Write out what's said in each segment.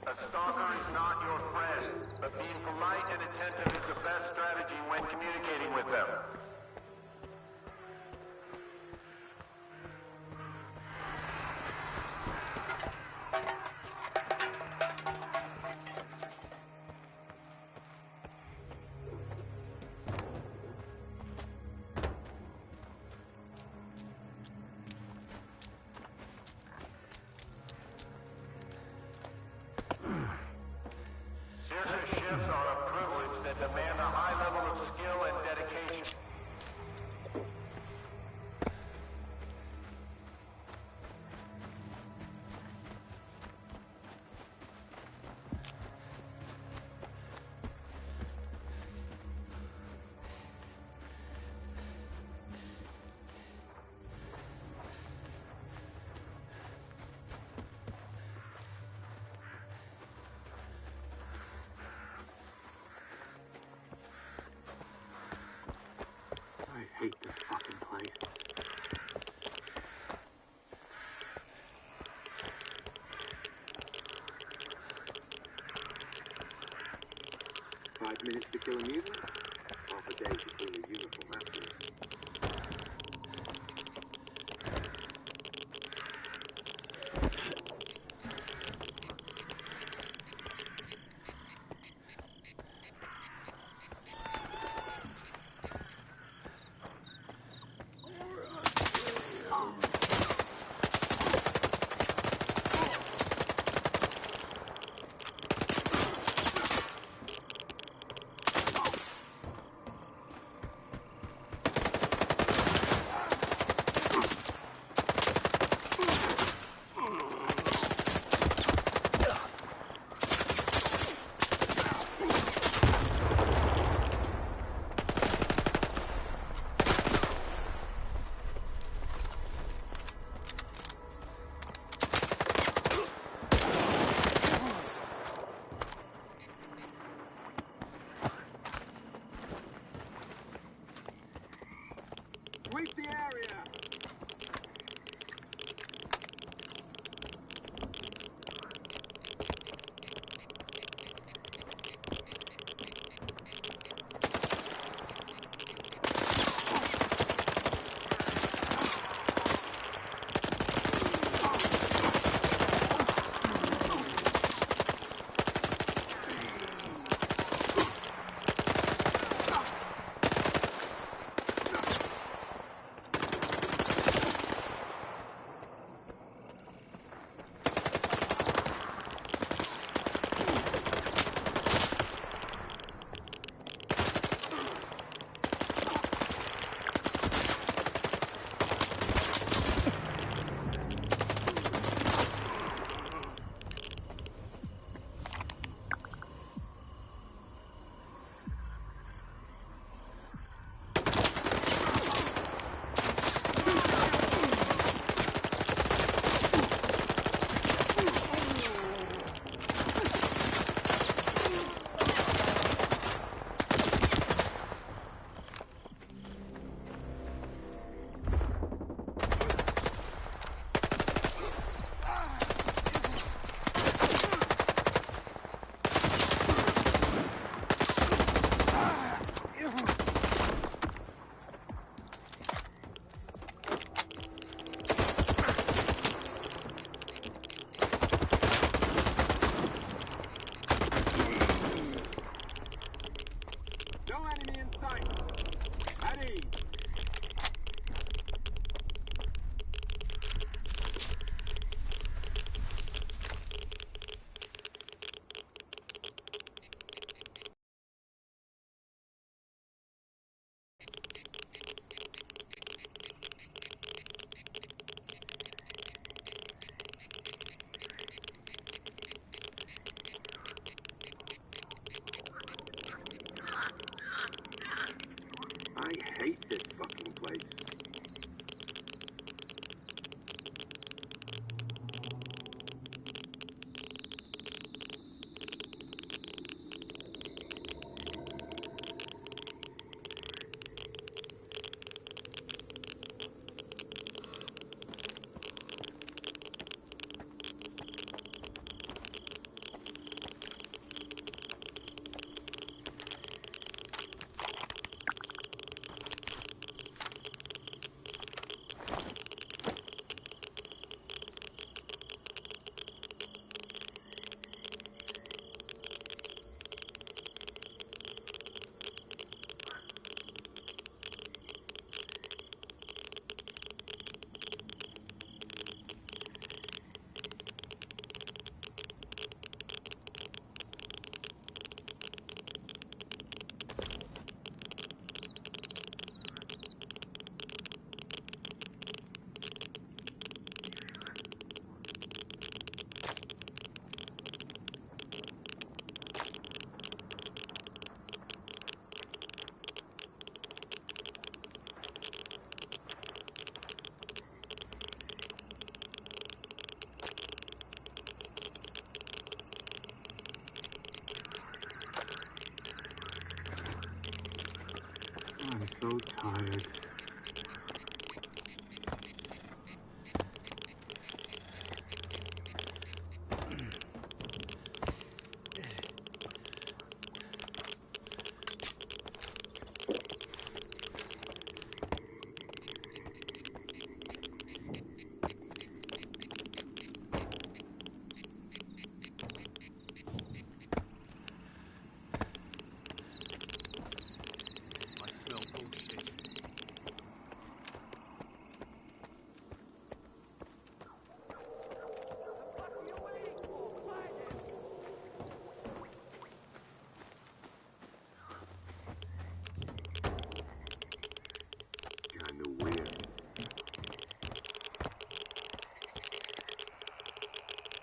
A stalker is not your friend, but being polite and attentive is the best strategy when communicating with them. Circus shifts are a privilege that demand a high level of skill and dedication. I hate this fucking place. Five minutes to kill a mutant? Half a day to kill a uniform afterwards.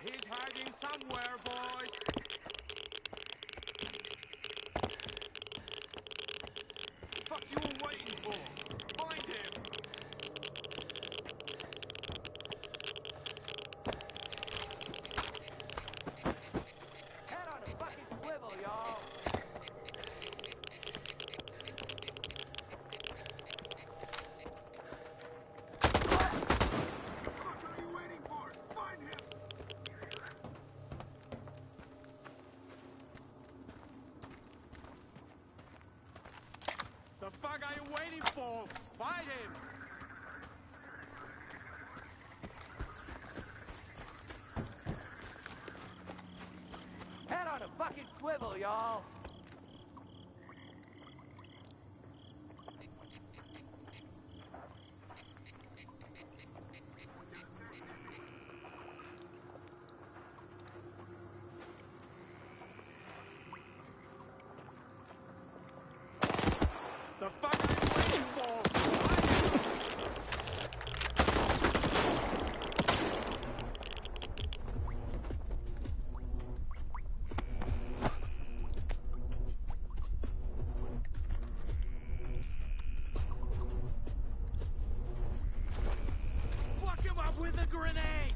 He's hiding somewhere, boys. Fuck you all waiting for? Find him. Head on a fucking swivel, y'all. The fuck are you waiting for? Find him! Head on a fucking swivel, y'all. The fuck are you waiting for? Fuck him up with a grenade!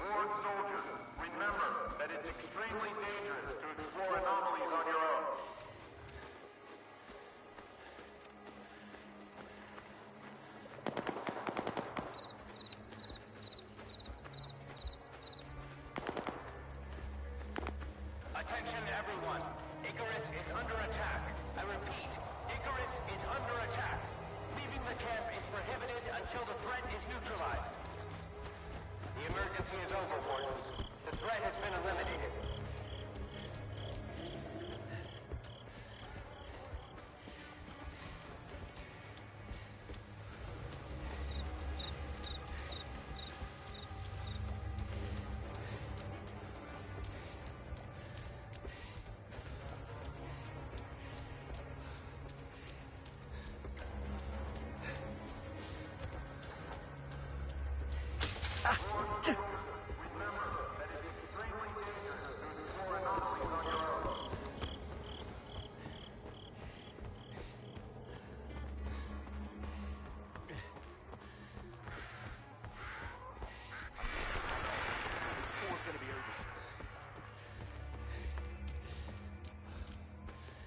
Ward soldiers, remember that it's extremely dangerous to explore anomalies on your own. Attention everyone. Icarus is under attack. I repeat, Icarus is under attack. Leaving the camp is prohibited until the threat is neutralized. The emergency is over, Wardens. The threat has been eliminated.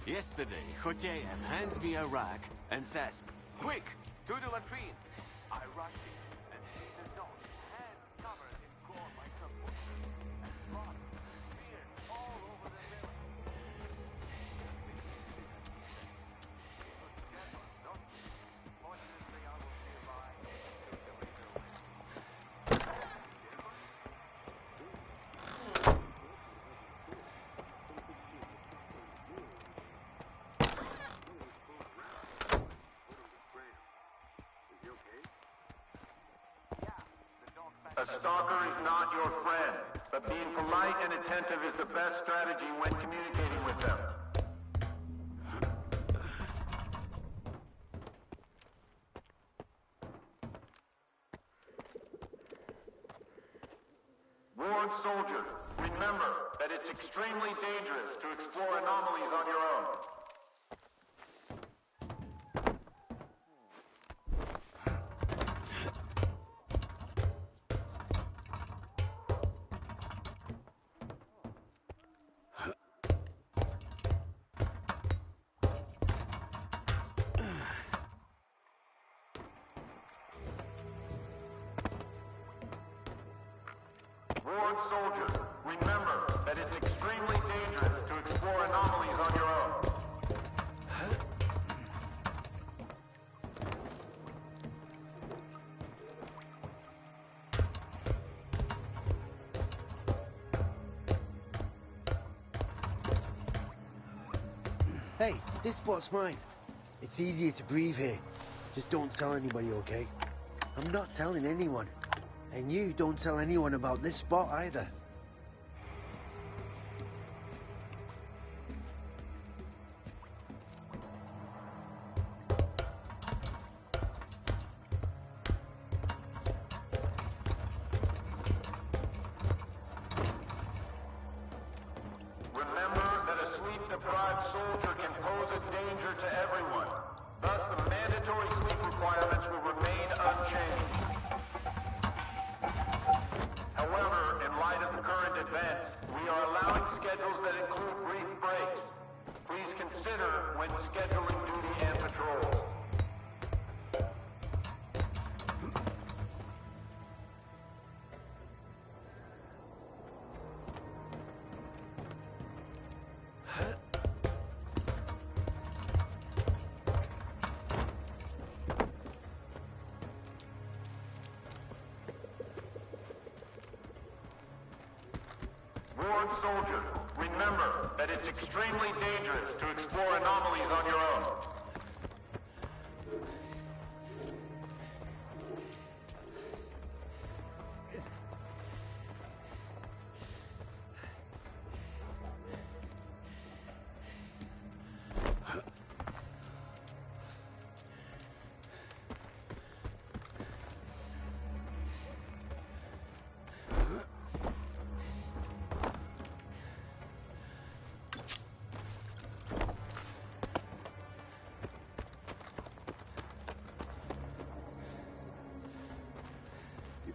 Yesterday, Khoteyev hands me a rag and says, "Quick, to the latrine." I rush in and see the dog, hands covered in gore like some butcher, and blood smeared all over the village. Fortunately, I was nearby to deliver. stalker is not your friend, but being polite and attentive is the best strategy when communicating with them. Ward soldiers, remember that it's extremely dangerous to explore anomalies on your own. Ward soldiers, remember that it's extremely dangerous to explore anomalies on your own. Hey, this spot's mine. It's easier to breathe here. Just don't tell anybody, okay? I'm not telling anyone. And you don't tell anyone about this spot either. Remember that a sleep-deprived soldier can pose a danger to everyone. Thus, the mandatory sleep requirements will remain unchanged. However, in light of the current events, we are allowing schedules that include brief breaks. Please consider when scheduling duty and patrols. Ward soldiers, remember that it's extremely dangerous to explore anomalies on your own.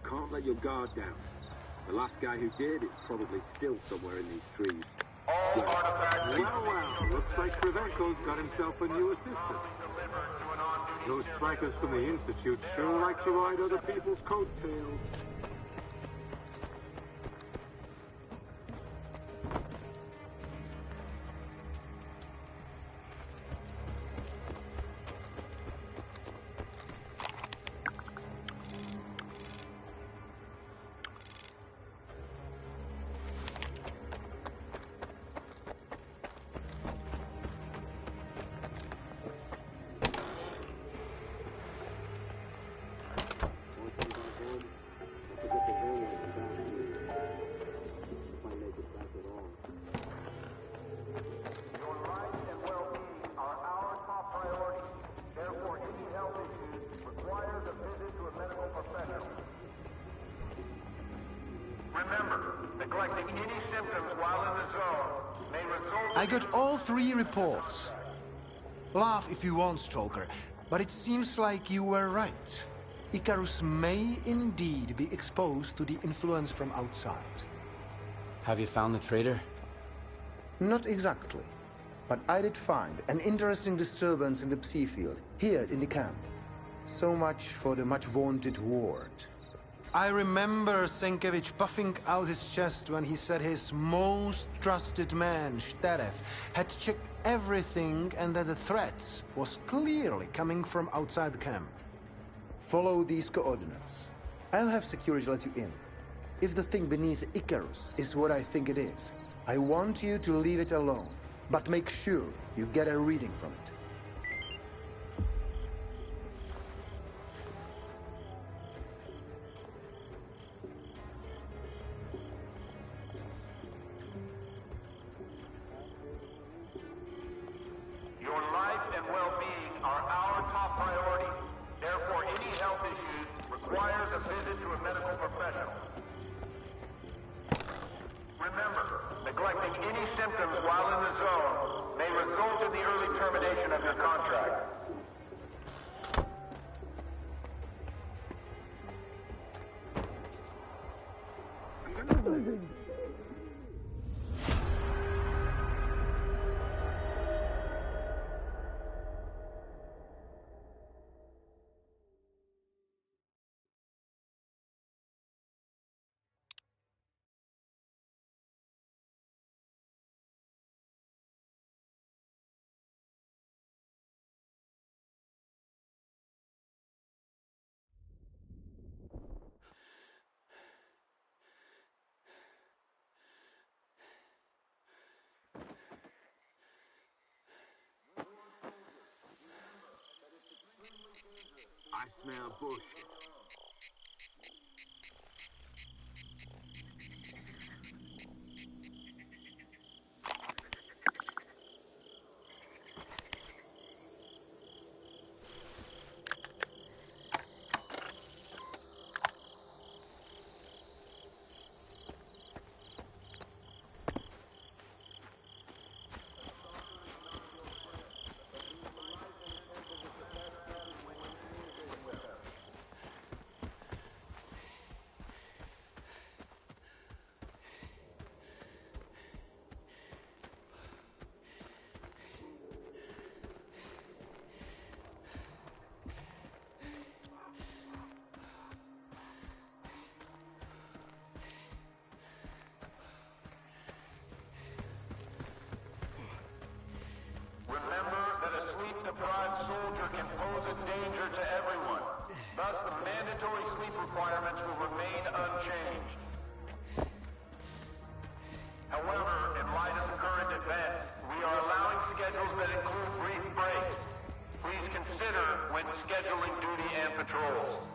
Can't let your guard down. The last guy who did is probably still somewhere in these trees. All artifacts... Well, looks like Krevenko's got himself a new assistant. Those strikers from the Institute sure like to ride other people's coattails. Remember, neglecting any symptoms while in the zone may result... I got all 3 reports. Laugh if you want, Stalker, but it seems like you were right. Icarus may indeed be exposed to the influence from outside. Have you found the traitor? Not exactly, but I did find an interesting disturbance in the psi field, here in the camp. So much for the much-vaunted Ward. I remember Senkevich puffing out his chest when he said his most trusted man, S.T.A.L.K.E.R, had checked everything and that the threat was clearly coming from outside the camp. Follow these coordinates. I'll have security let you in. If the thing beneath Icarus is what I think it is, I want you to leave it alone, but make sure you get a reading from it. Neglecting any symptoms while in the zone may result in the early termination of your contract. I smell bullshit. Remember that a sleep-deprived soldier can pose a danger to everyone. Thus, the mandatory sleep requirements will remain unchanged. However, in light of the current events, we are allowing schedules that include brief breaks. Please consider when scheduling duty and patrols.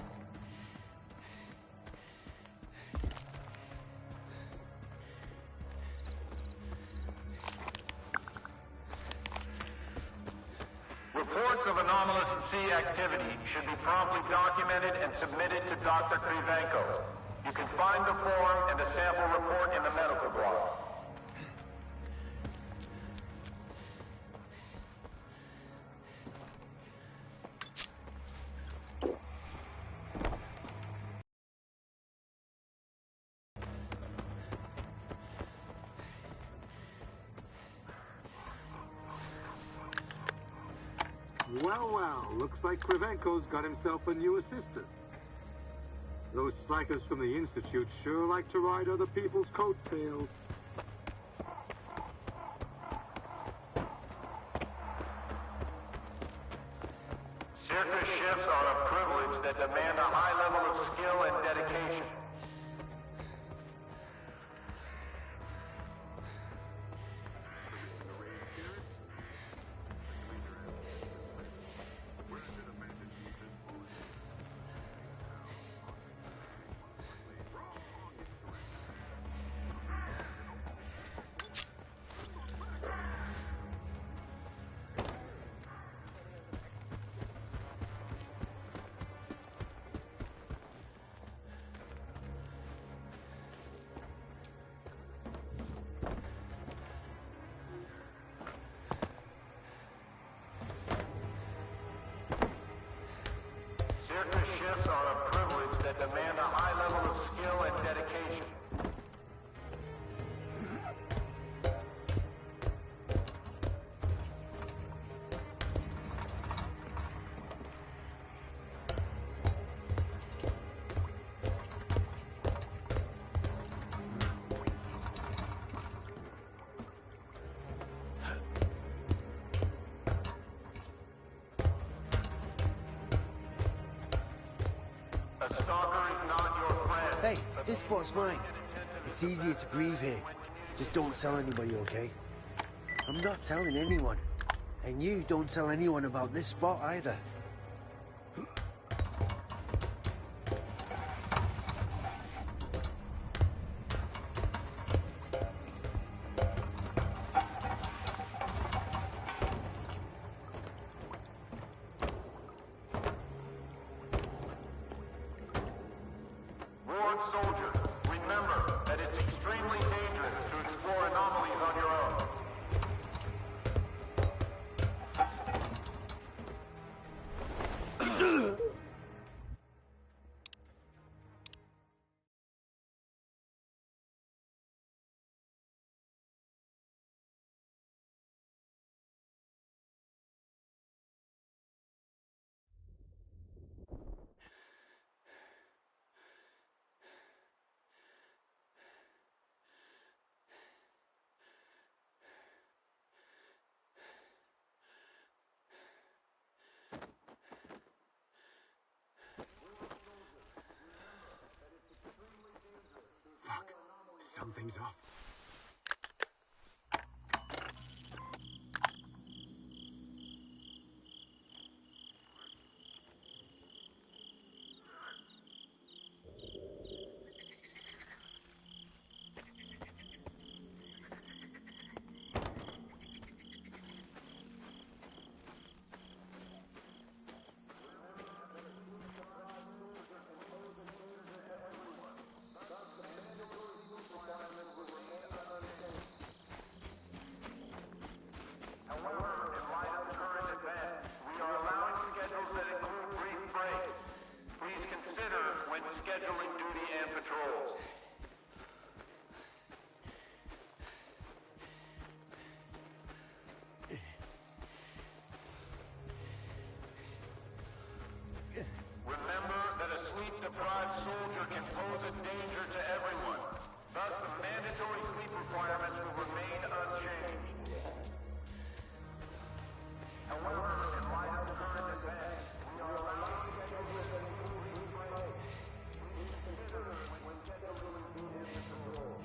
Reports of anomalous sea activity should be promptly documented and submitted to Dr. Krivenko. You can find the form and the sample report in the medical block. Well, well, looks like Krivenko's got himself a new assistant. Those slackers from the Institute sure like to ride other people's coattails. Circus shifts are a privilege that demand a high level of skill and dedication. Circus shifts are a privilege that demand a high level of skill and dedication. A stalker is not your friend. Hey, this spot's mine. It's easier to breathe here. Just don't tell anybody, okay? I'm not telling anyone. And you don't tell anyone about this spot either. Ward soldier, remember that it's extremely dangerous to explore anomalies things up. Scheduling duty and patrols. Remember that a sleep-deprived soldier can pose a danger to everyone. Thus, the mandatory sleep requirements will remain unchanged. However, in light of the current events, we are allowed to schedule with an improved break. Please consider when scheduling duty and patrols.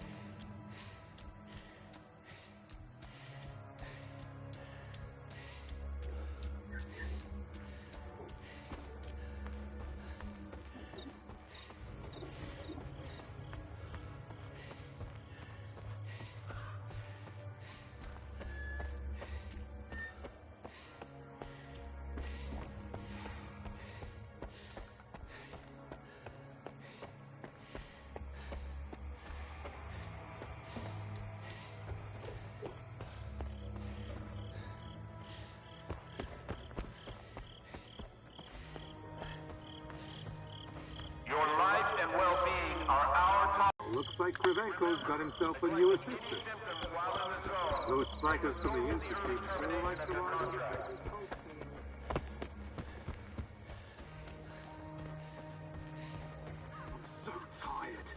Your life and well-being are our top. Looks like Krivenko's got himself a new assistant. Those strikers from the Institute sure like to ride other people's coats. I'm so tired.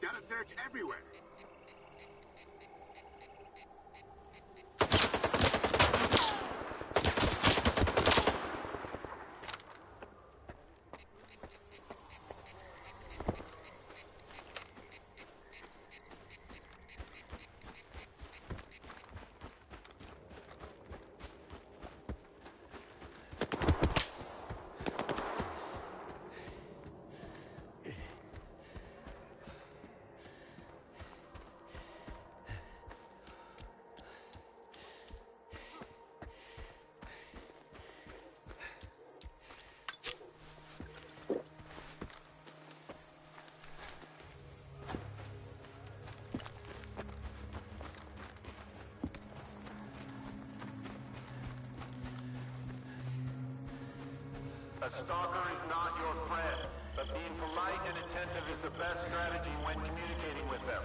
Gotta search everywhere. A stalker is not your friend, but being polite and attentive is the best strategy when communicating with them.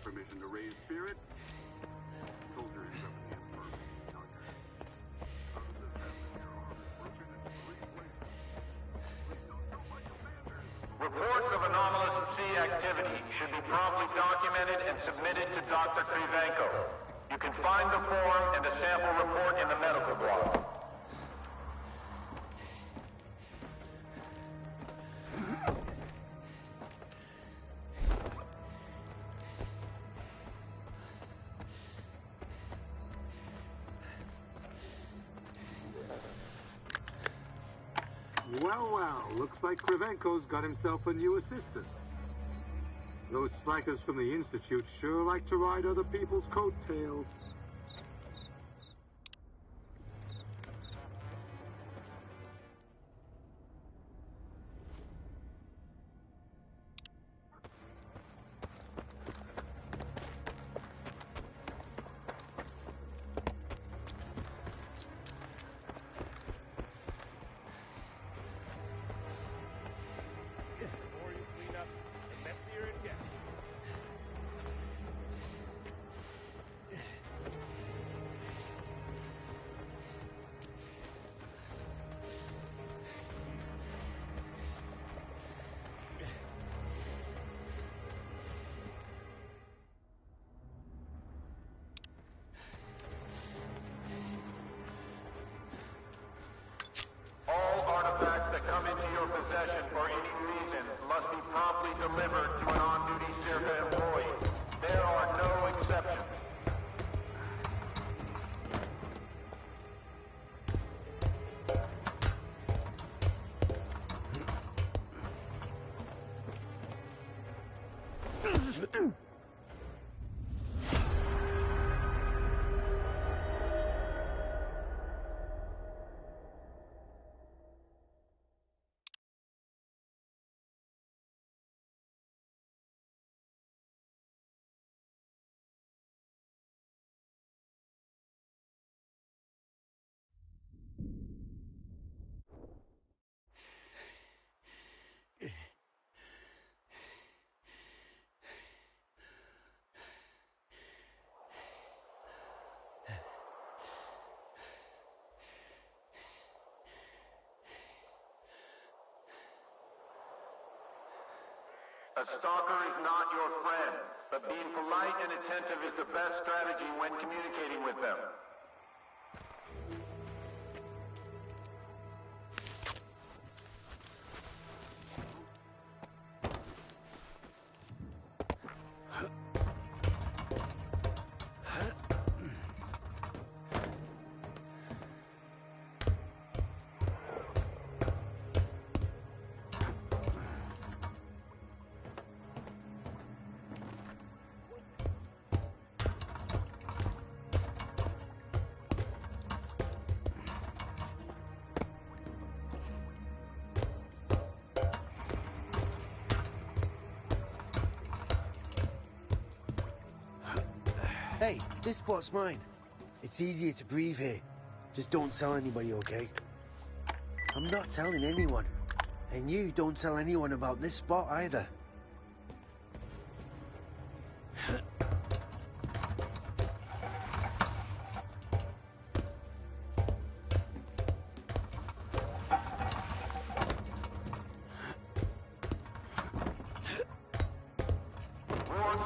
Permission to raise spirit? Soldier is up in the first. How does this happen? Your arm is broken in 3 places. Please don't show my commanders. Reports of anomalous sea activity should be promptly documented and submitted to Dr. Krivenko. You can find the form and a sample report in the medical block. Well, looks like Krivenko's got himself a new assistant. Those slackers from the Institute sure like to ride other people's coattails. Artifacts that come into your possession for any reason must be promptly delivered to an on-duty S.T.A.L.K.E.R employee. There are no exceptions. A stalker is not your friend, but being polite and attentive is the best strategy when communicating with them. Hey, this spot's mine. It's easier to breathe here. Just don't tell anybody, okay? I'm not telling anyone. And you don't tell anyone about this spot either.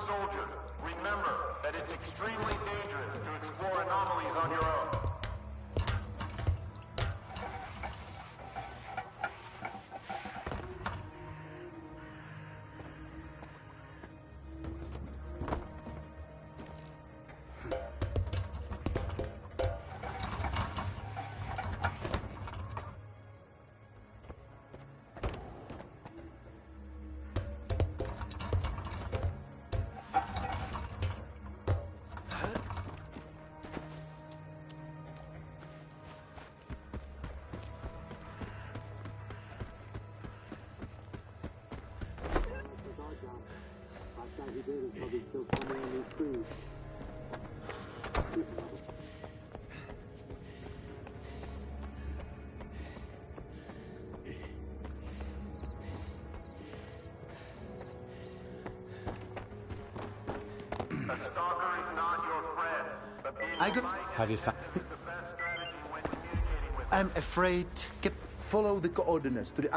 Soldier, remember that it's extremely dangerous to explore anomalies on your own. Stalker is not your friend, but being I got... polite Have you and found... attentive is the best strategy when communicating with I'm afraid... Follow the coordinates to the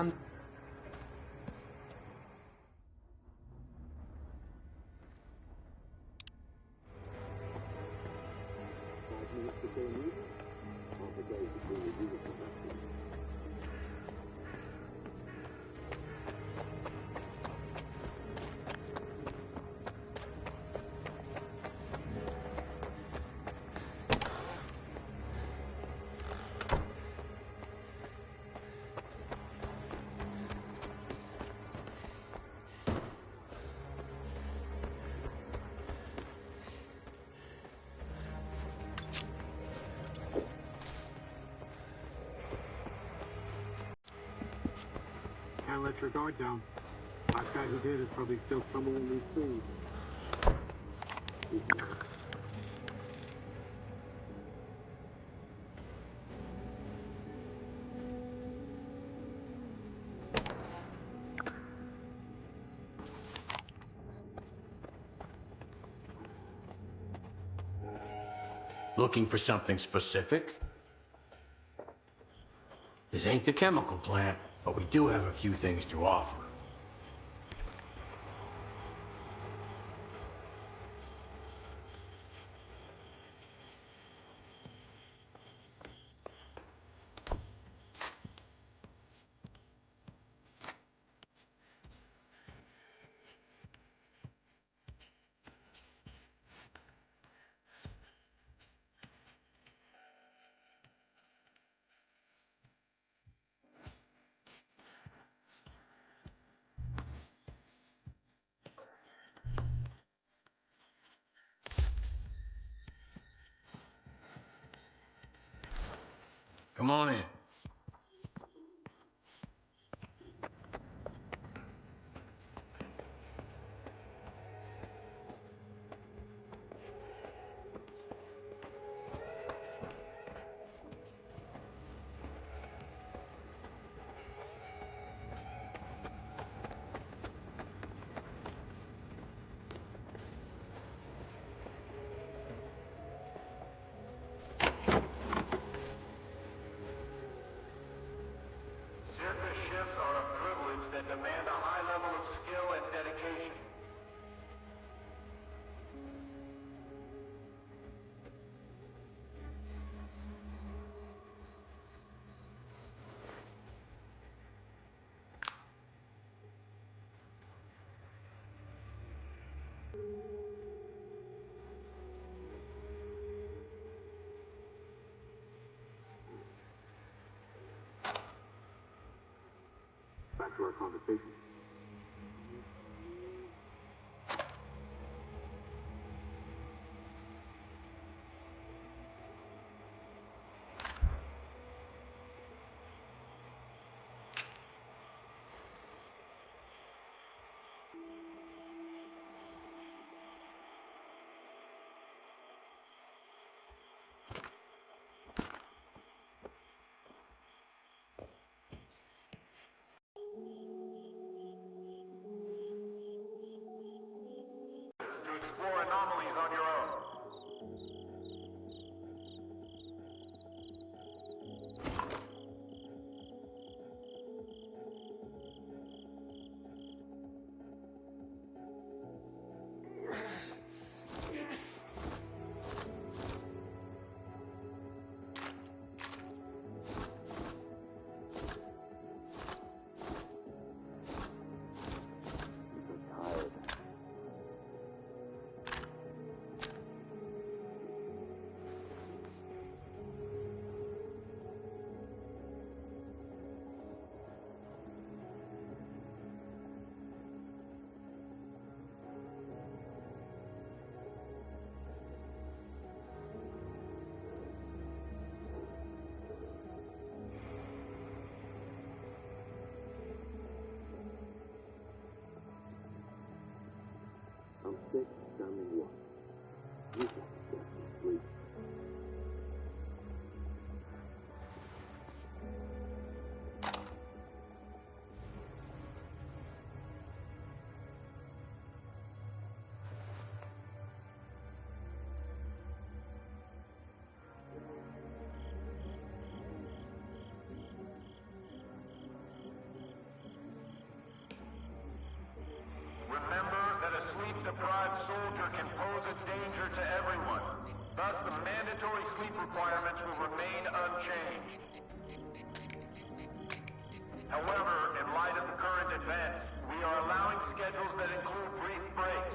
Can't let your guard down. Last guy who did is probably still somewhere in these trees. Looking for something specific? This ain't the chemical plant, but we do have a few things to offer. Come on in. Circus shifts are a privilege that demand a high level of skill and dedication. Back to our conversation. Thus, the mandatory sleep requirements will remain unchanged. However, in light of the current events, we are allowing schedules that include brief breaks.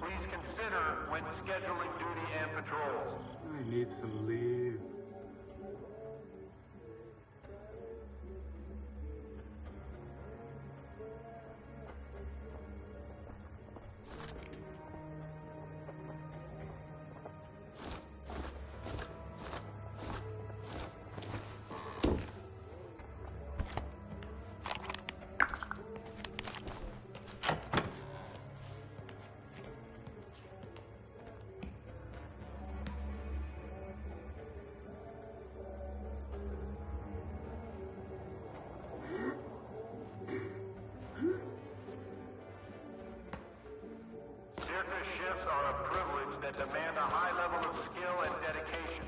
Please consider when scheduling duty and patrols. I need some leave. S.T.A.L.K.E.R shifts are a privilege that demand a high level of skill and dedication.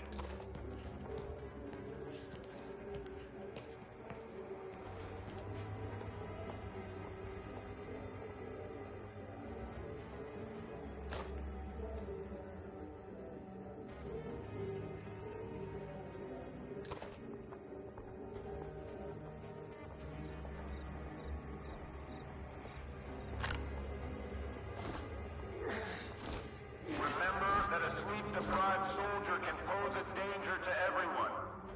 Remember that a sleep-deprived soldier can pose a danger to everyone.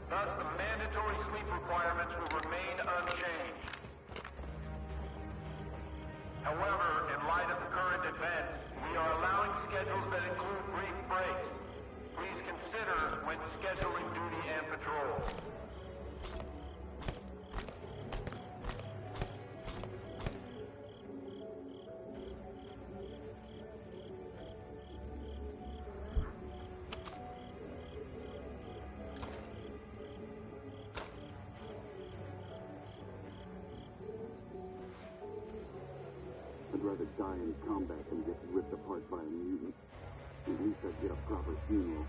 Thus, the mandatory sleep requirements will remain unchanged. However, in light of the current events, we are allowing schedules that include brief breaks. Please consider when scheduling duty and patrol. I'd rather die in combat than get ripped apart by a mutant. At least I'd get a proper funeral.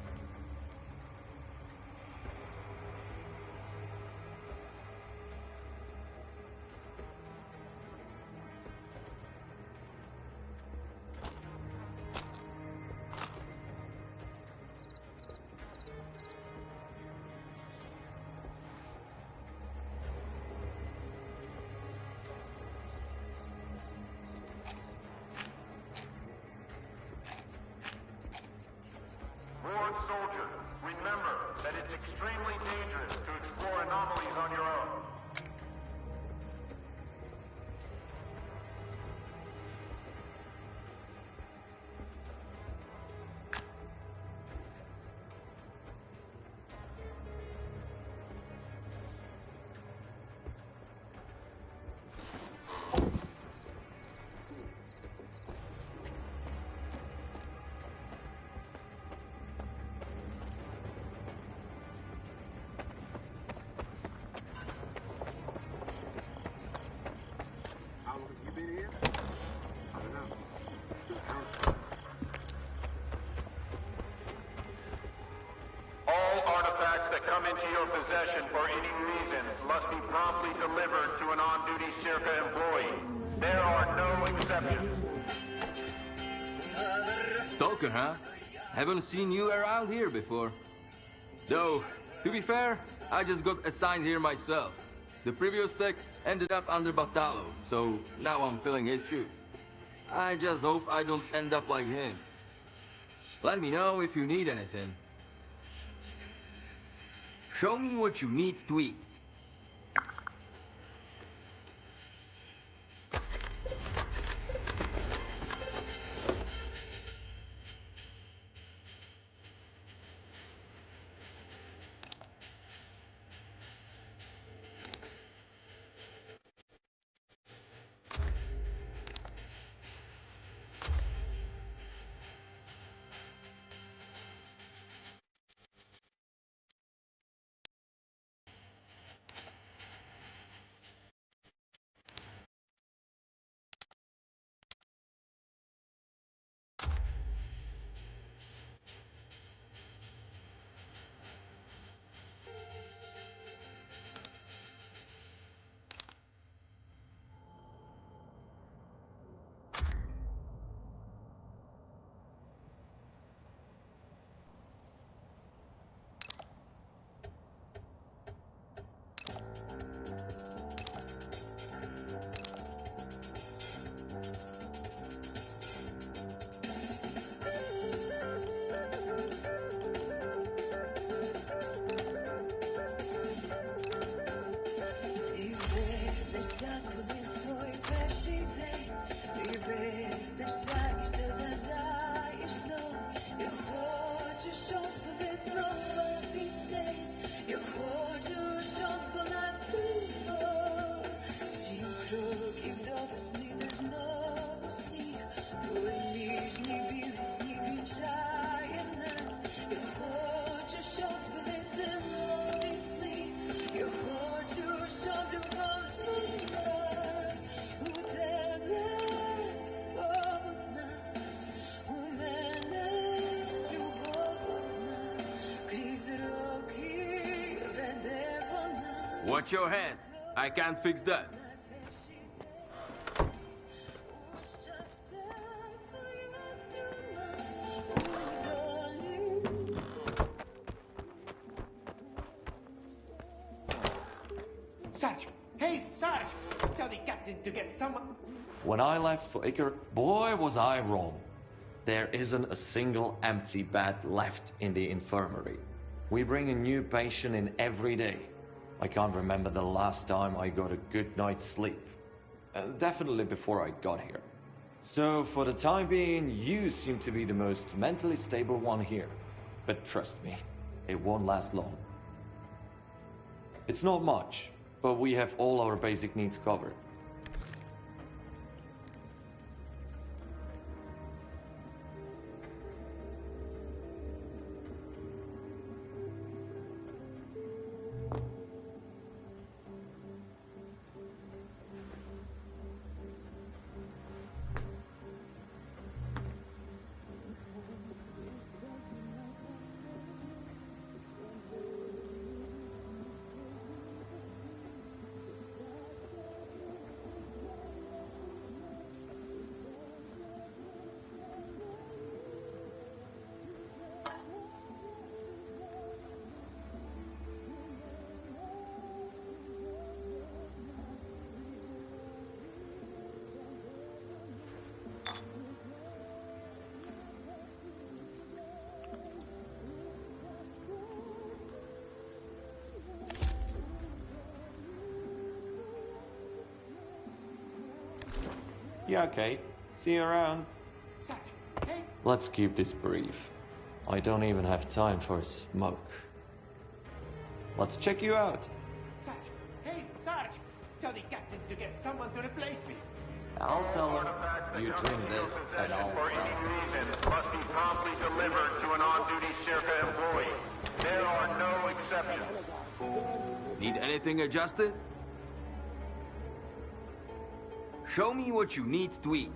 Ward soldier, remember that it's extremely dangerous to explore anomalies on your own. How long have you been here? I don't know. Still counting. All artifacts that come into your possession for any reason must be promptly delivered to an on-duty S.T.A.L.K.E.R employee. There are no exceptions. Stalker, huh? Haven't seen you around here before. Though, to be fair, I just got assigned here myself. The previous tech ended up under Batalo, so now I'm filling his shoes. I just hope I don't end up like him. Let me know if you need anything. Show me what you need tweaked. Watch your hand. I can't fix that. Sarge! Hey, Sarge! Tell the captain to get someone... When I left for S.T.A.L.K.E.R, boy was I wrong. There isn't a single empty bed left in the infirmary. We bring a new patient in every day. I can't remember the last time I got a good night's sleep. Definitely before I got here. So for the time being, you seem to be the most mentally stable one here. But trust me, it won't last long. It's not much, but we have all our basic needs covered. Yeah, okay. See you around. Sarge! Hey! Let's keep this brief. I don't even have time for a smoke. Let's check you out. Sarge! Hey, Sarge! Tell the captain to get someone to replace me. I'll tell him. You drink this, and I'll for tell any him. reason must be promptly delivered to an on-duty S.T.A.L.K.E.R employee. There are no exceptions. Need anything adjusted? Show me what you need tweaked.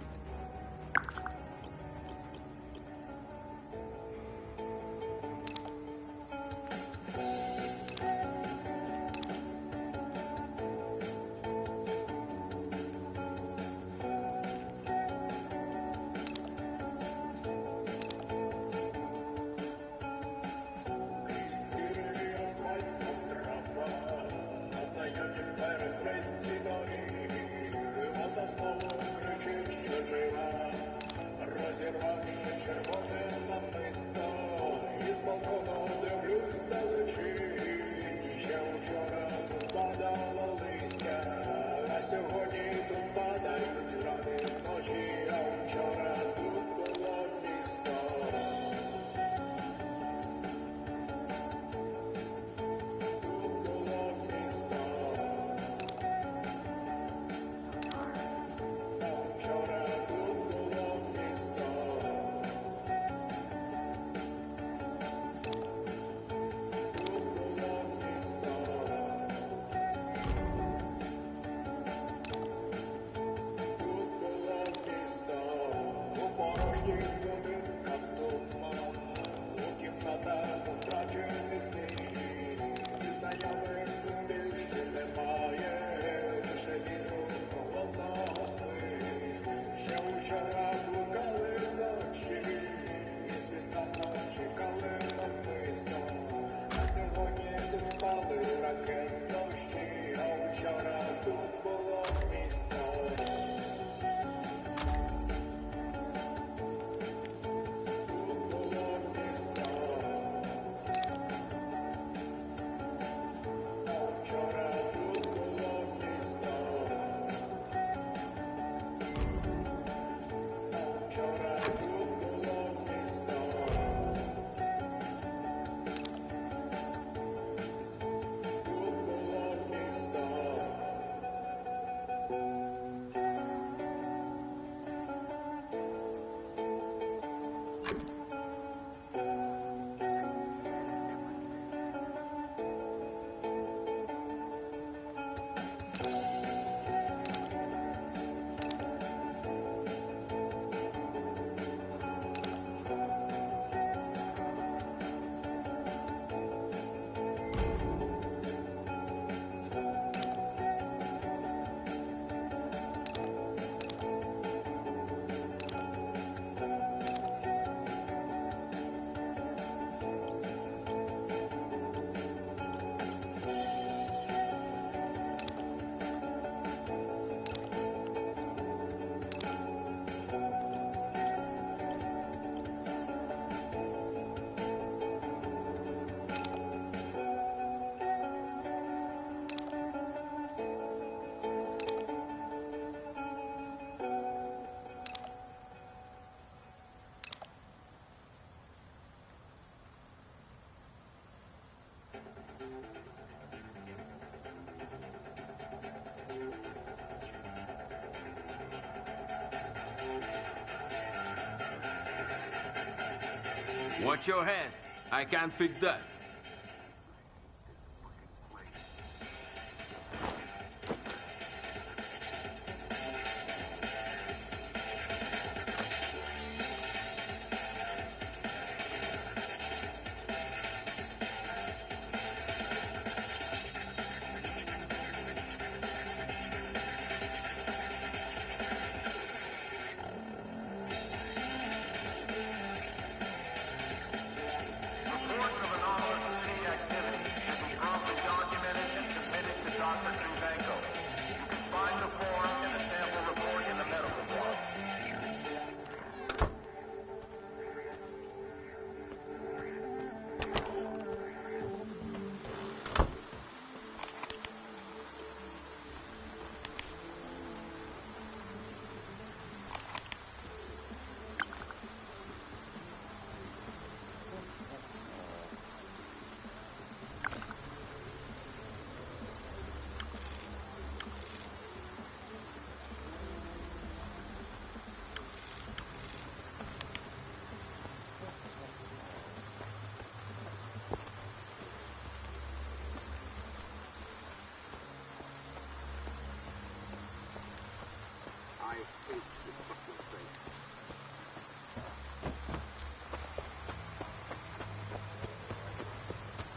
Watch your head. I can't fix that. Reports of anomalous sea activity should be promptly documented and submitted to Dr. Krivenko. You can find the form and the sample report in the medical block. I hate this fucking place.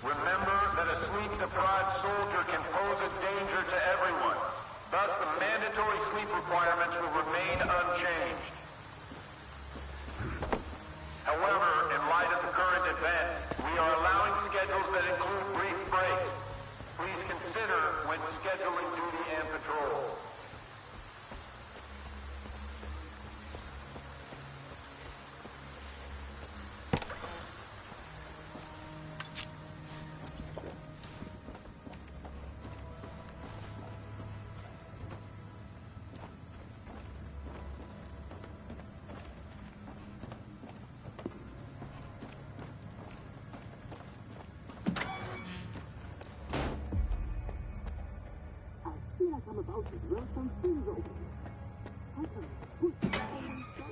Remember that a sleep-deprived soldier can pose a danger to everyone. Thus, the mandatory sleep requirements will remain unchanged. However, in light of the current event, we are allowing schedules that include brief breaks. Please consider when scheduling duty and patrol. I feel like I'm about to run some things over. I can push it all myself.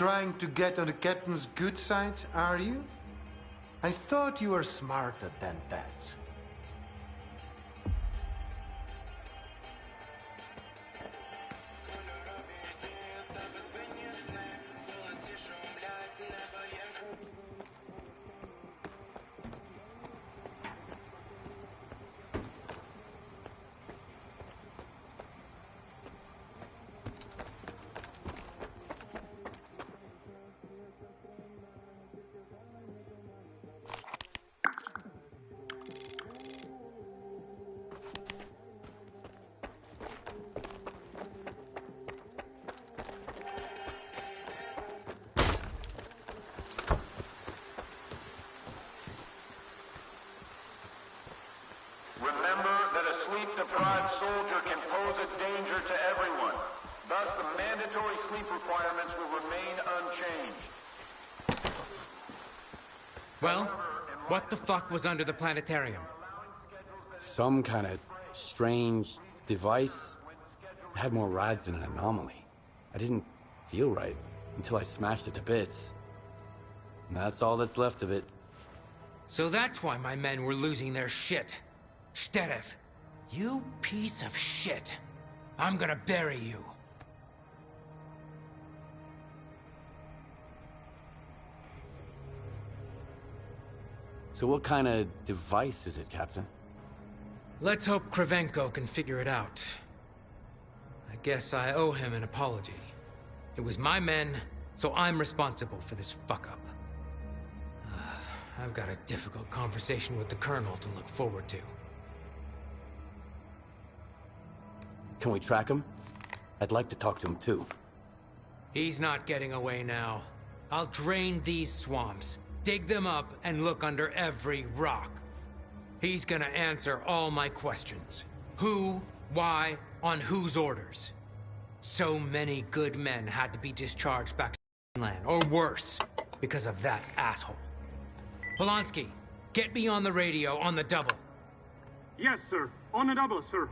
trying to get on the captain's good side, are you? I thought you were smarter than that. Remember that a sleep-deprived soldier can pose a danger to everyone. Thus, the mandatory sleep requirements will remain unchanged. Well, what the fuck was under the planetarium? Some kind of strange device. It had more rods than an anomaly. I didn't feel right until I smashed it to bits. And that's all that's left of it. So that's why my men were losing their shit. S.T.A.L.K.E.R, you piece of shit. I'm gonna bury you. So what kind of device is it, Captain? Let's hope Krivenko can figure it out. I guess I owe him an apology. It was my men, so I'm responsible for this fuck-up. I've got a difficult conversation with the Colonel to look forward to. Can we track him? I'd like to talk to him too. He's not getting away now. I'll drain these swamps, dig them up, and look under every rock. He's gonna answer all my questions. Who, why, on whose orders. So many good men had to be discharged back to land, or worse, because of that asshole. Polanski, get me on the radio on the double. Yes, sir. On the double, sir.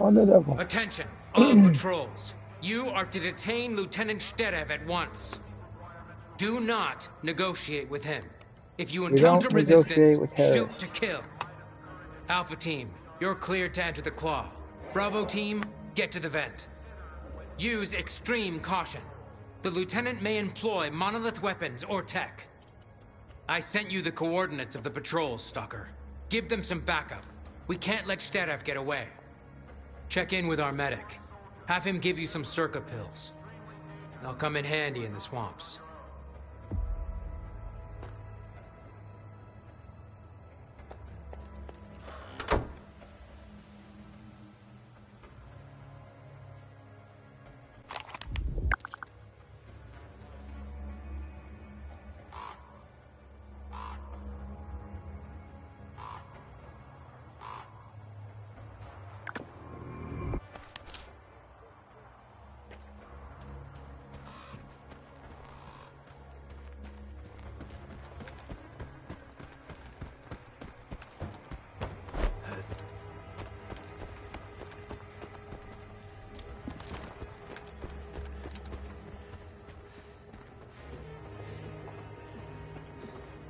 On the level. Attention, all patrols. You are to detain Lieutenant S.T.A.L.K.E.R at once. Do not negotiate with him. If you encounter resistance, shoot to kill. Alpha Team, you're cleared to enter the Claw. Bravo Team, get to the vent. Use extreme caution. The Lieutenant may employ monolith weapons or tech. I sent you the coordinates of the patrols, Stalker. Give them some backup. We can't let S.T.A.L.K.E.R get away. Check in with our medic. Have him give you some circa pills. They'll come in handy in the swamps.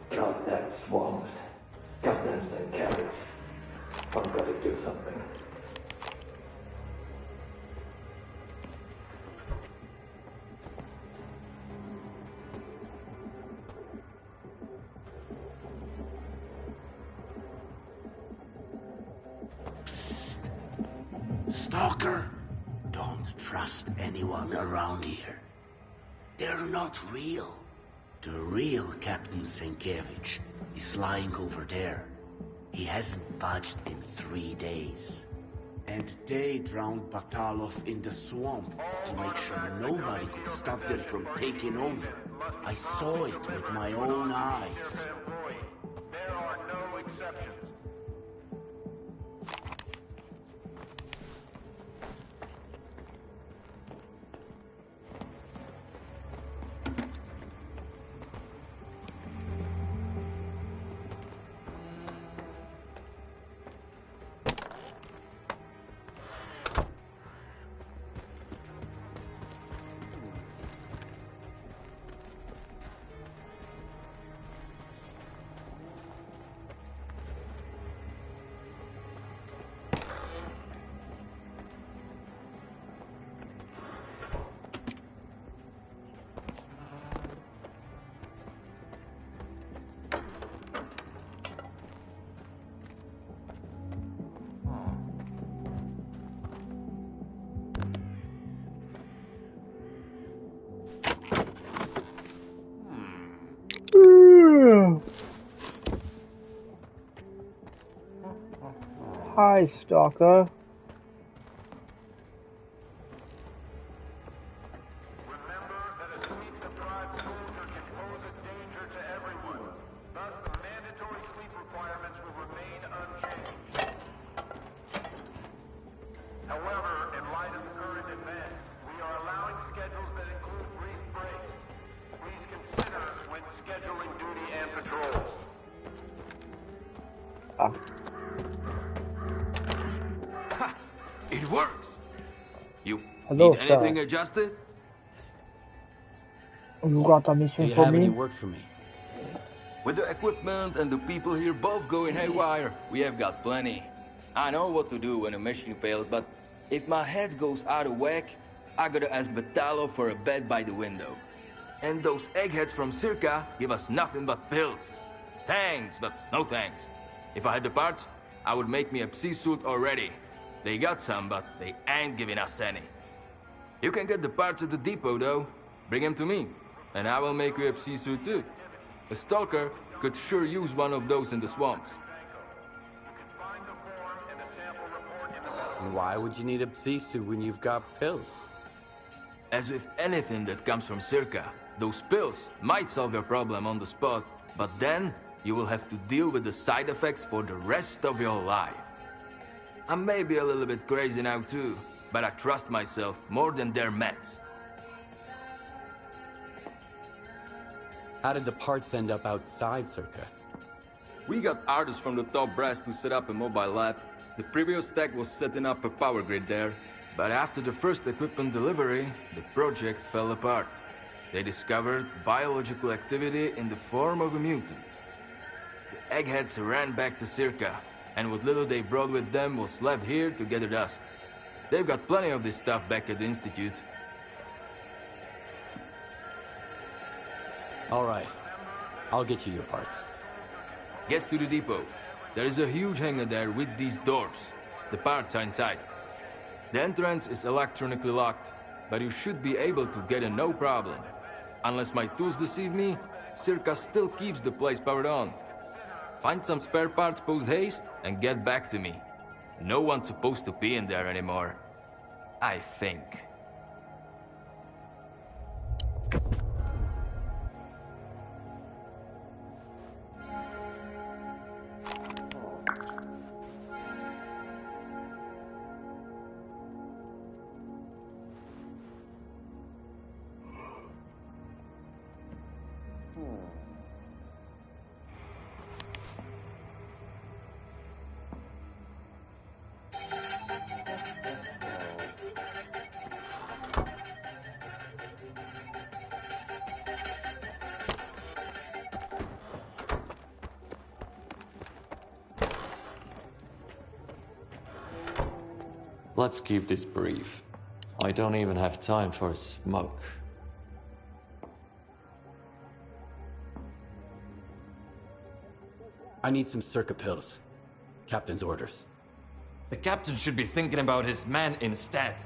Goddamn swamps. Goddamn S.T.A.L.K.E.R. I've got to do something. Stalker, don't trust anyone around here. They're not real. The real Captain Sienkiewicz is lying over there. He hasn't budged in 3 days. And they drowned Batalov in the swamp to make sure nobody could stop them from taking over. I saw it with my own eyes. There are no exceptions. Hi, Stalker. Remember that a sleep-deprived soldier can pose a danger to everyone. Thus, the mandatory sleep requirements will remain unchanged. However, in light of the current events, we are allowing schedules that include brief breaks. Please consider when scheduling duty and patrols. Ha! It works! You Hello, need anything sir. adjusted? You got a mission Do you for have any me? work for me? With the equipment and the people here both going haywire, we have got plenty. I know what to do when a mission fails, but if my head goes out of whack, I gotta ask Batalo for a bed by the window. And those eggheads from S.T.A.L.K.E.R give us nothing but pills. Thanks, but no thanks. If I had the parts, I would make me a psi suit already. They got some, but they ain't giving us any. You can get the parts at the depot, though. Bring them to me, and I will make you a psi suit too. A Stalker could sure use one of those in the swamps. And why would you need a psi suit when you've got pills? As with anything that comes from S.T.A.L.K.E.R, those pills might solve your problem on the spot, but then you will have to deal with the side effects for the rest of your life. I may be a little bit crazy now too, but I trust myself more than their meds. How did the parts end up outside S.T.A.L.K.E.R? We got artists from the top brass to set up a mobile lab. The previous tech was setting up a power grid there, but after the first equipment delivery, the project fell apart. They discovered biological activity in the form of a mutant. The eggheads ran back to S.T.A.L.K.E.R, and what little they brought with them was left here to gather dust. They've got plenty of this stuff back at the Institute. All right, I'll get you your parts. Get to the depot. There is a huge hangar there with these doors. The parts are inside. The entrance is electronically locked, but you should be able to get in no problem. Unless my tools deceive me, S.T.A.L.K.E.R still keeps the place powered on. Find some spare parts post-haste and get back to me. No one's supposed to be in there anymore. I think. Let's keep this brief. I don't even have time for a smoke. I need some S.T.A.L.K.E.R pills. Captain's orders. The captain should be thinking about his men instead.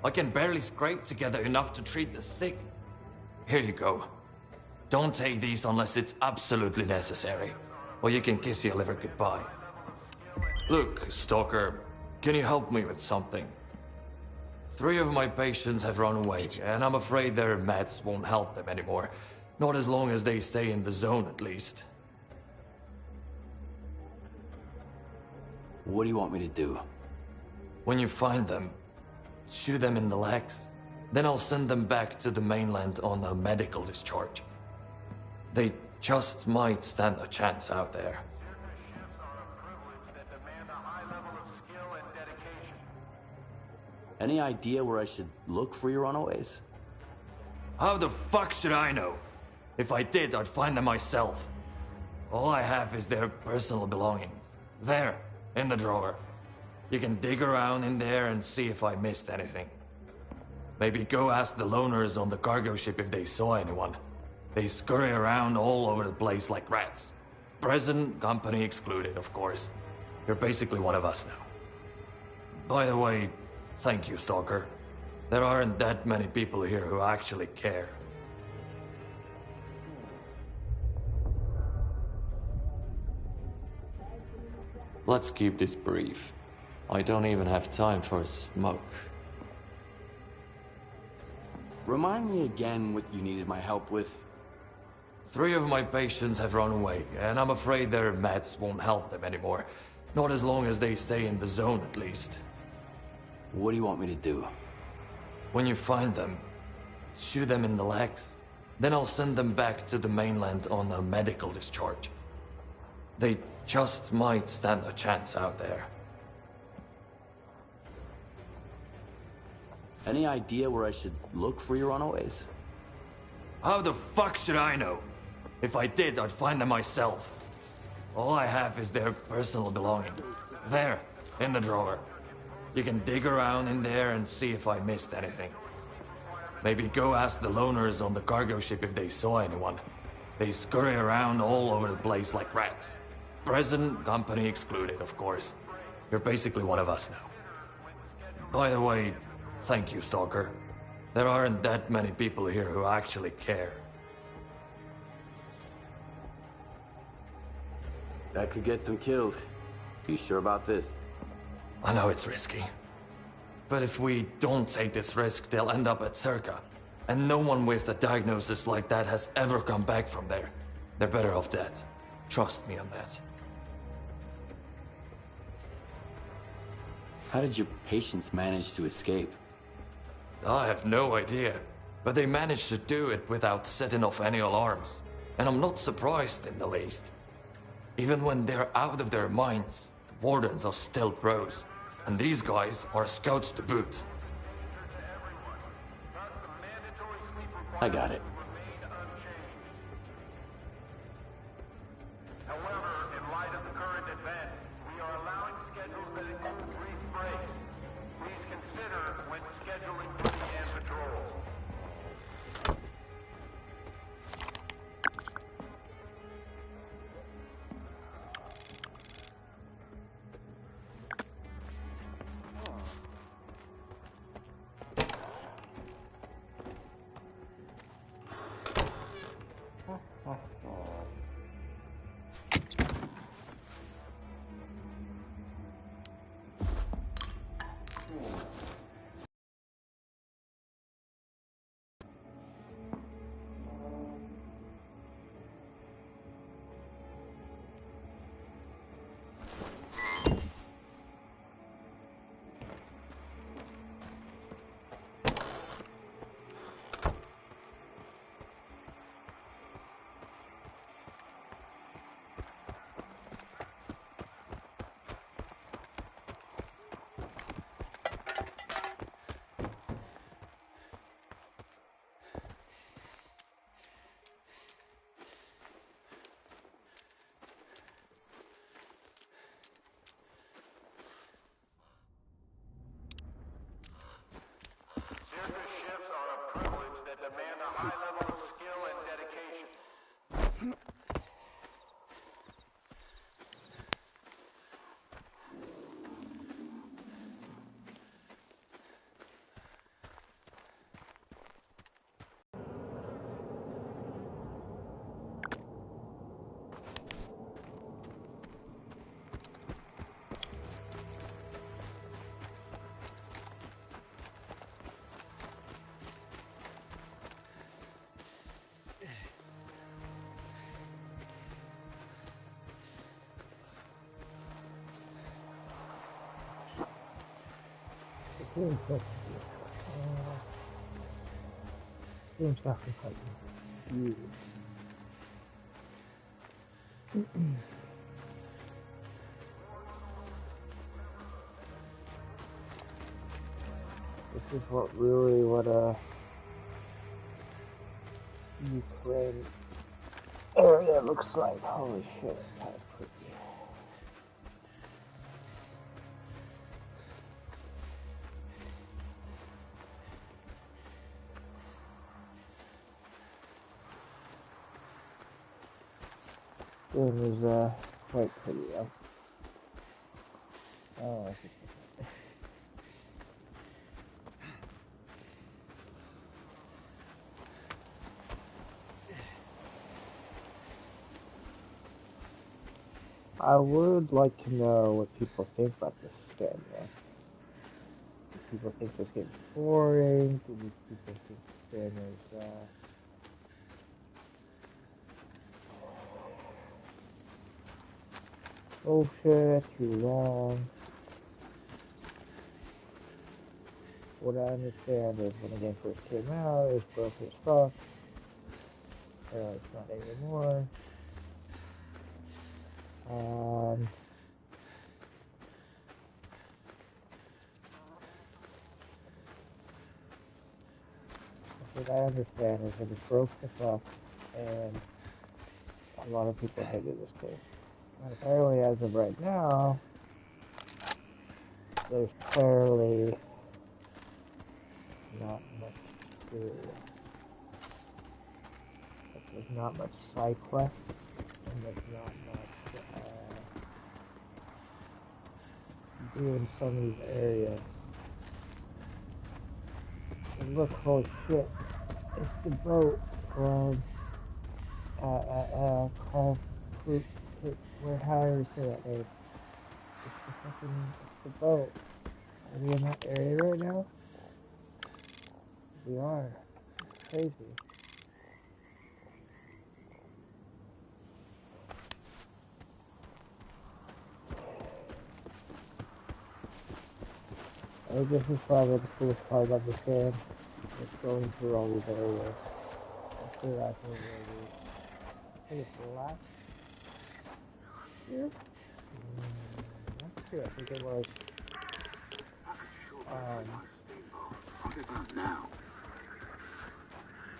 I can barely scrape together enough to treat the sick. Here you go. Don't take these unless it's absolutely necessary, or you can kiss your liver goodbye. Look, Stalker, can you help me with something? 3 of my patients have run away, and I'm afraid their meds won't help them anymore. Not as long as they stay in the zone, at least. What do you want me to do? When you find them, shoot them in the legs. Then I'll send them back to the mainland on a medical discharge. They just might stand a chance out there. Any idea where I should look for your runaways? How the fuck should I know? If I did, I'd find them myself. All I have is their personal belongings. There, in the drawer. You can dig around in there and see if I missed anything. Maybe go ask the loners on the cargo ship if they saw anyone. They scurry around all over the place like rats. Present company excluded, of course. You're basically one of us now. By the way, thank you, Stalker. There aren't that many people here who actually care. Let's keep this brief. I don't even have time for a smoke. Remind me again what you needed my help with. 3 of my patients have run away, and I'm afraid their meds won't help them anymore. Not as long as they stay in the zone, at least. What do you want me to do? When you find them, shoot them in the legs. Then I'll send them back to the mainland on a medical discharge. They just might stand a chance out there. Any idea where I should look for your runaways? How the fuck should I know? If I did, I'd find them myself. All I have is their personal belongings. There, in the drawer. You can dig around in there and see if I missed anything. Maybe go ask the loners on the cargo ship if they saw anyone. They scurry around all over the place like rats. Present company excluded, of course. You're basically one of us now. By the way, thank you, Stalker. There aren't that many people here who actually care. That could get them killed. You sure about this? I know it's risky. But if we don't take this risk, they'll end up at S.T.A.L.K.E.R. And no one with a diagnosis like that has ever come back from there. They're better off dead. Trust me on that. How did your patients manage to escape? I have no idea. But they managed to do it without setting off any alarms. And I'm not surprised in the least. Even when they're out of their minds, the wardens are still pros. And these guys are scouts to boot. I got it. However, in light of the current events, we are allowing schedules that include brief breaks. Please consider when scheduling duty and patrols. Circus shifts are a privilege that demand a high level of skill and dedication. Seems like a quite huge. This is what Ukraine area looks like. Holy shit, kind of pretty. It was quite pretty though. Oh, I see. I would like to know what people think about this skin, man. Do people think this game's boring? Do people think the skin is, bullshit, too long? What I understand is when the game first came out, it was broken as fuck. It's not anymore. What I understand is that it broke the fuck, and a lot of people hated this game. And apparently, as of right now, there's clearly not much to it. There's not much side quests, and there's not much to do in some of these areas. And look, holy shit, it's the boat from called where however you say that name. It's the boat. Are we in that area right now? We are. It's crazy. I think this is probably the coolest part of this game. It's going through all these areas. Let's see that thing maybe. I think it's last year? Last year, I think it was.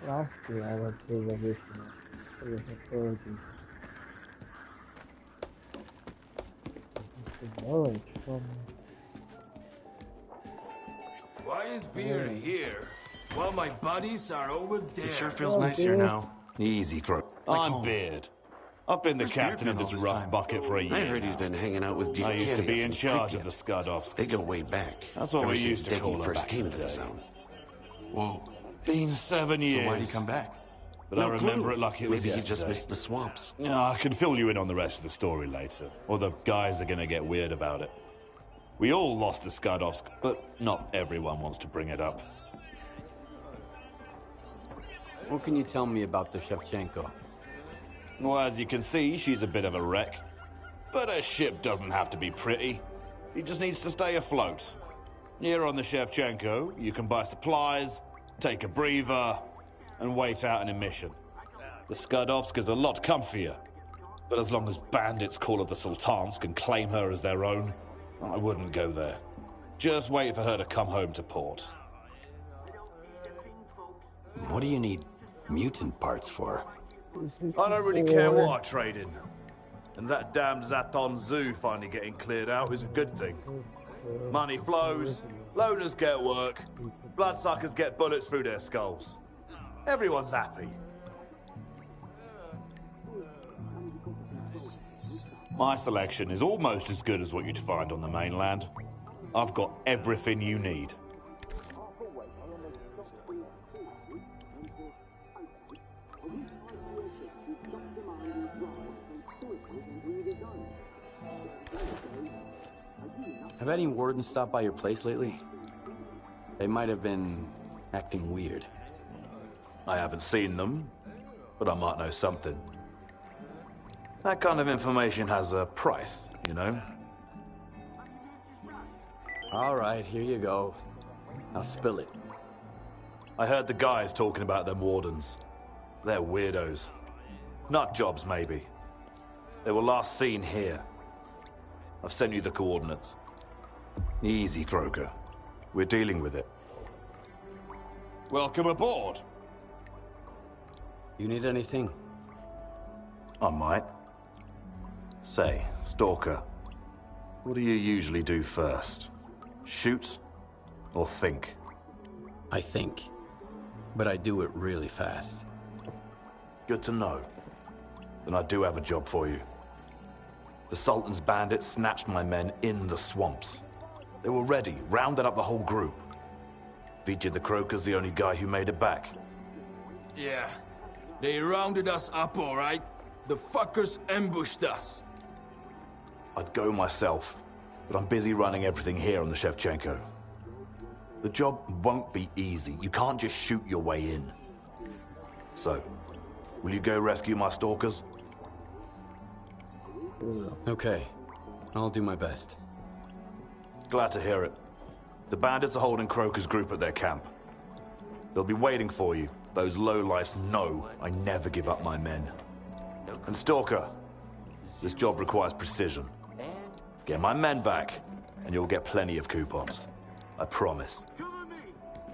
Last year I went to Revolution. It was a trilogy. It's the village from... Why is Beer here? Well, my buddies are over there. It sure feels nice here now. Easy, Crook. I'm Beard. I've been the captain of this rust bucket for a year. I heard he's been hanging out with I used to be in charge of the Stalker. They go way back. That's what we used to call first back came in to the the day. zone. Whoa. Been 7 years. So why'd he come back? But I remember it like it was Maybe yesterday. he just missed the swamps. No, I can fill you in on the rest of the story later. Or the guys are gonna get weird about it. We all lost the Skadovsk, but not everyone wants to bring it up. What can you tell me about the Shevchenko? Well, as you can see, she's a bit of a wreck. But her ship doesn't have to be pretty. She just needs to stay afloat. Here on the Shevchenko, you can buy supplies, take a breather, and wait out an emission. The Skadovsk is a lot comfier. But as long as bandits call her the Sultansk and claim her as their own, I wouldn't go there. Just wait for her to come home to port. What do you need mutant parts for? I don't really care what I trade in. And that damned Zaton Zoo finally getting cleared out is a good thing. Money flows, loners get work, bloodsuckers get bullets through their skulls. Everyone's happy. My selection is almost as good as what you'd find on the mainland. I've got everything you need. Have any wardens stopped by your place lately? They might have been acting weird. I haven't seen them, but I might know something. That kind of information has a price, you know? All right, here you go. Now spill it. I heard the guys talking about them wardens. They're weirdos. Nut jobs, maybe. They were last seen here. I've sent you the coordinates. Easy, Croker. We're dealing with it. Welcome aboard. You need anything? I might. Say, Stalker, what do you usually do first? Shoot or think? I think, but I do it really fast. Good to know. Then I do have a job for you. The Sultan's bandits snatched my men in the swamps. They were ready, rounded up the whole group. Featured the Croker's the only guy who made it back. Yeah, they rounded us up, all right. The fuckers ambushed us. I'd go myself, but I'm busy running everything here on the Shevchenko. The job won't be easy. You can't just shoot your way in. So, will you go rescue my stalkers? Okay. I'll do my best. Glad to hear it. The bandits are holding Croker's group at their camp. They'll be waiting for you. Those lowlifes know I never give up my men. And Stalker, this job requires precision. Get my men back, and you'll get plenty of coupons. I promise. Cover me!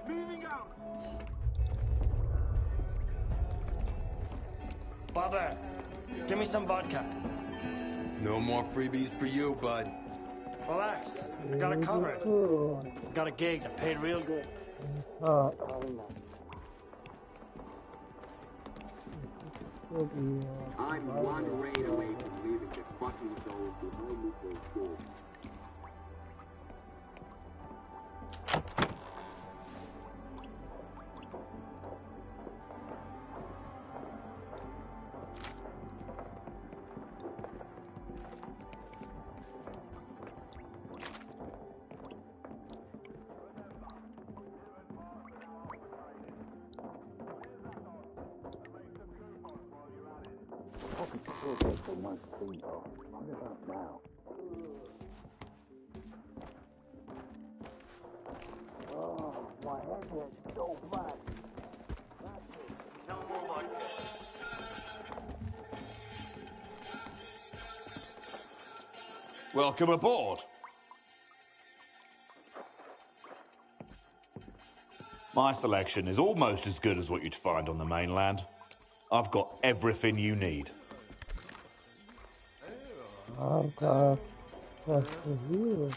Moving out! Father, give me some vodka. No more freebies for you, bud. Relax. I got it covered. Got a gig that paid real good. I'm one raid away from leaving the fucking zone behind me for good. Oh, my head is so bad. No more vodka. Welcome aboard. My selection is almost as good as what you'd find on the mainland. I've got everything you need. I've got just the view.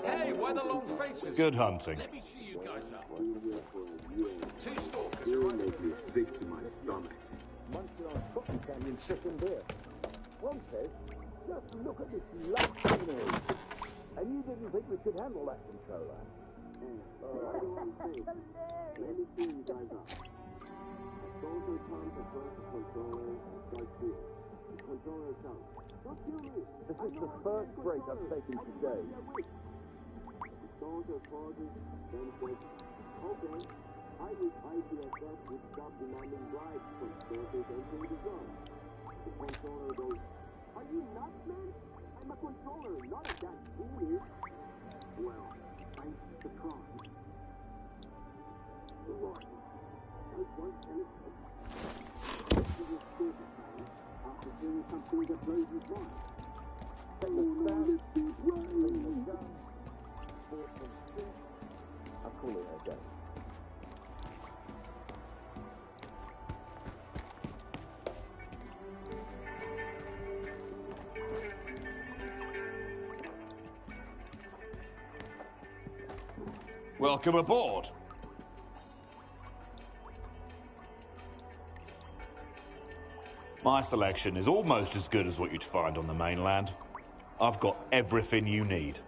Hey, why the long faces? Good hunting. Let me see you guys up. Two stalkers You are right. make me sick to my stomach. Munching on cotton canyon chicken beer. One says, just look at this lucky nose. And you didn't think we could handle that controller? What do I think? Let me see you guys up. A soldier comes across the controller like this. The controller comes. Don't kill me! This is the first break I've taken today. The soldier pauses, then says, okay, I wish IPSS would stop demanding bribes from soldiers entering the zone. The controller goes, are you nuts, man? I'm a controller, not a damn genius. Well, I'm surprised. The rocket. That was electric. This is a stupid man after seeing something that blows his mind. Take the fast, bring the gun, force and shoot. I'll call it a day. Welcome aboard. My selection is almost as good as what you'd find on the mainland. I've got everything you need.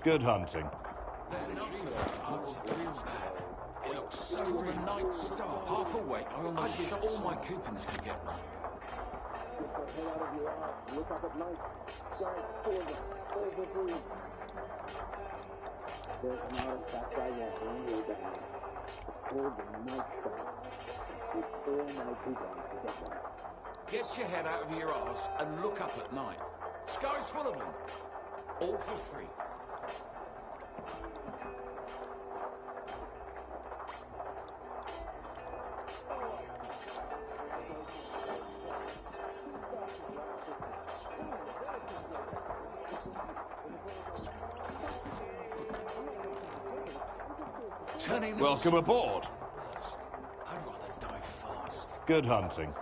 Good hunting. It's called the Night Star. Half awake. I did all my coupons to get one. Look up at night. Guys, over. There's not a fact I want one way down. It's called the Night Star. It's all my coupons to get one. Get your head out of your arse and look up at night. Sky's full of them. All for free. Welcome aboard. I'd rather die fast. Good hunting.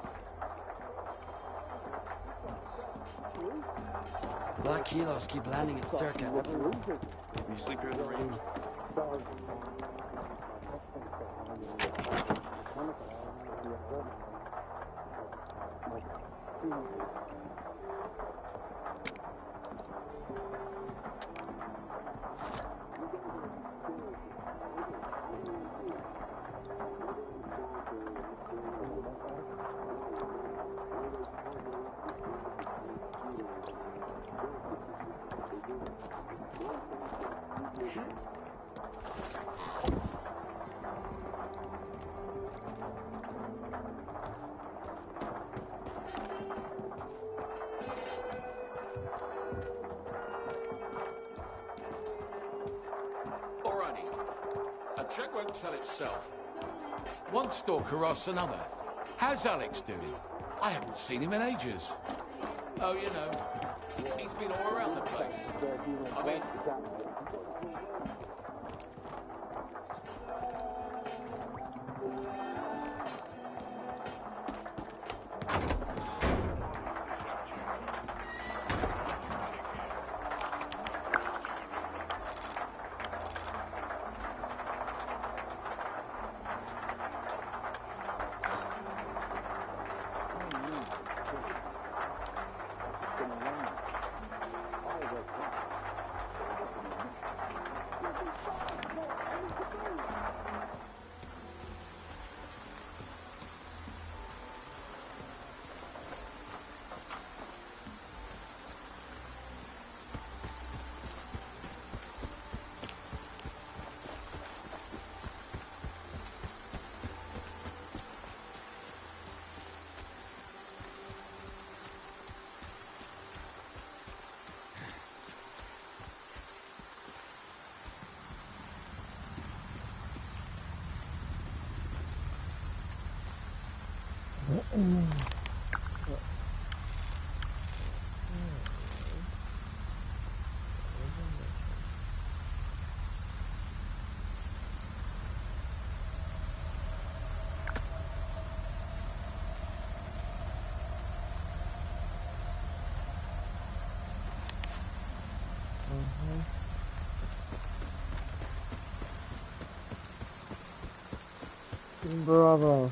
Black helos keep landing at S.T.A.L.K.E.R. You sleep here in the rain? Alrighty. A trick won't tell itself. One stalker asks another, how's Alex doing? I haven't seen him in ages. Oh, you know, he's been all around the place. I mean... Bravo.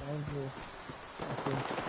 Thank you. Thank you.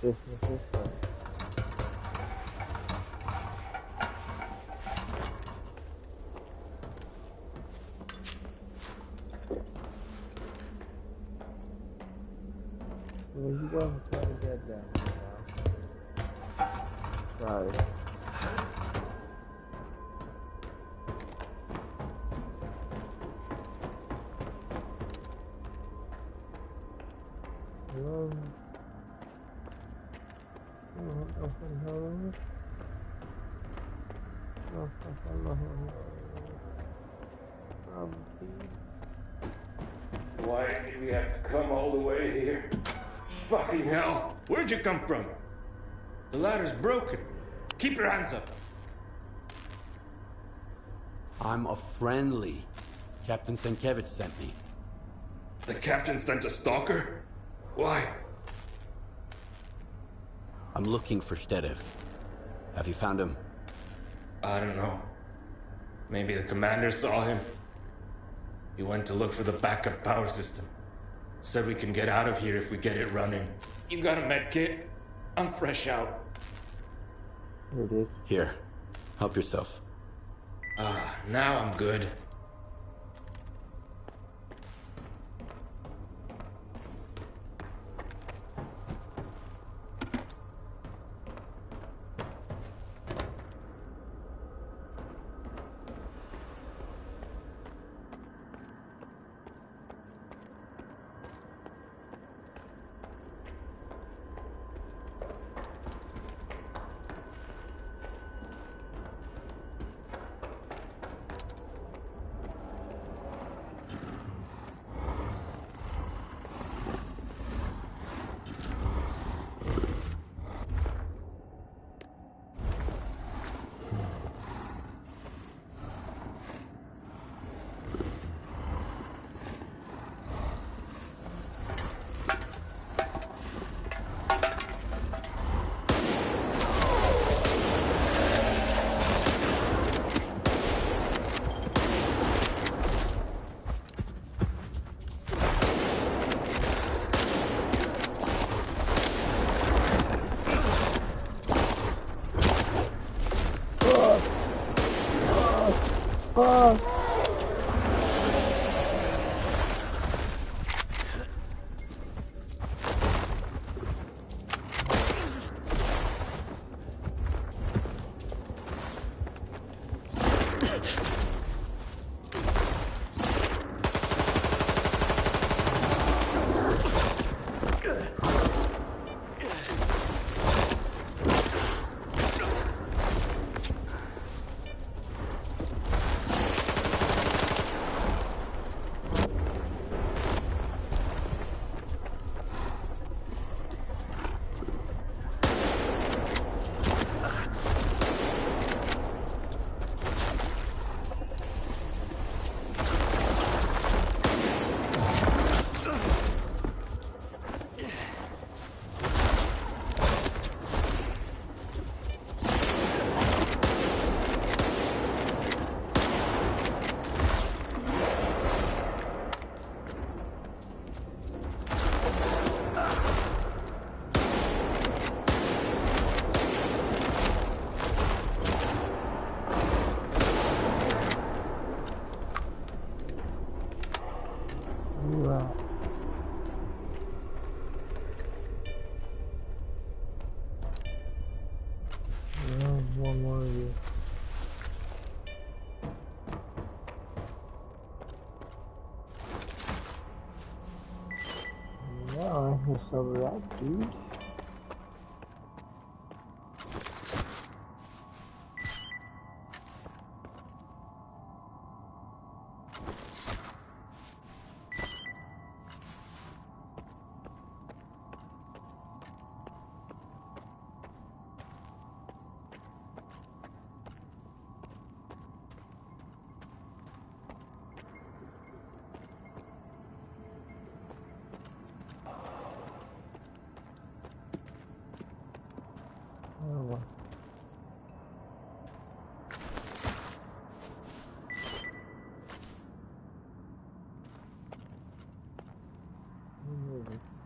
dismiss this one. Well, you guys are kind of dead down here now. Sorry. Why did we have to come all the way here? Fucking hell! Where'd you come from? The ladder's broken. Keep your hands up. I'm a friendly. Captain Sienkiewicz sent me. The captain sent a stalker? Why? I'm looking for S.T.A.L.K.E.R. Have you found him? I don't know. Maybe the commander saw him. He went to look for the backup power system. Said we can get out of here if we get it running. You got a med kit? I'm fresh out. Here it is. Here. Help yourself. Now I'm good. One more of you. Now I have some of that, dude.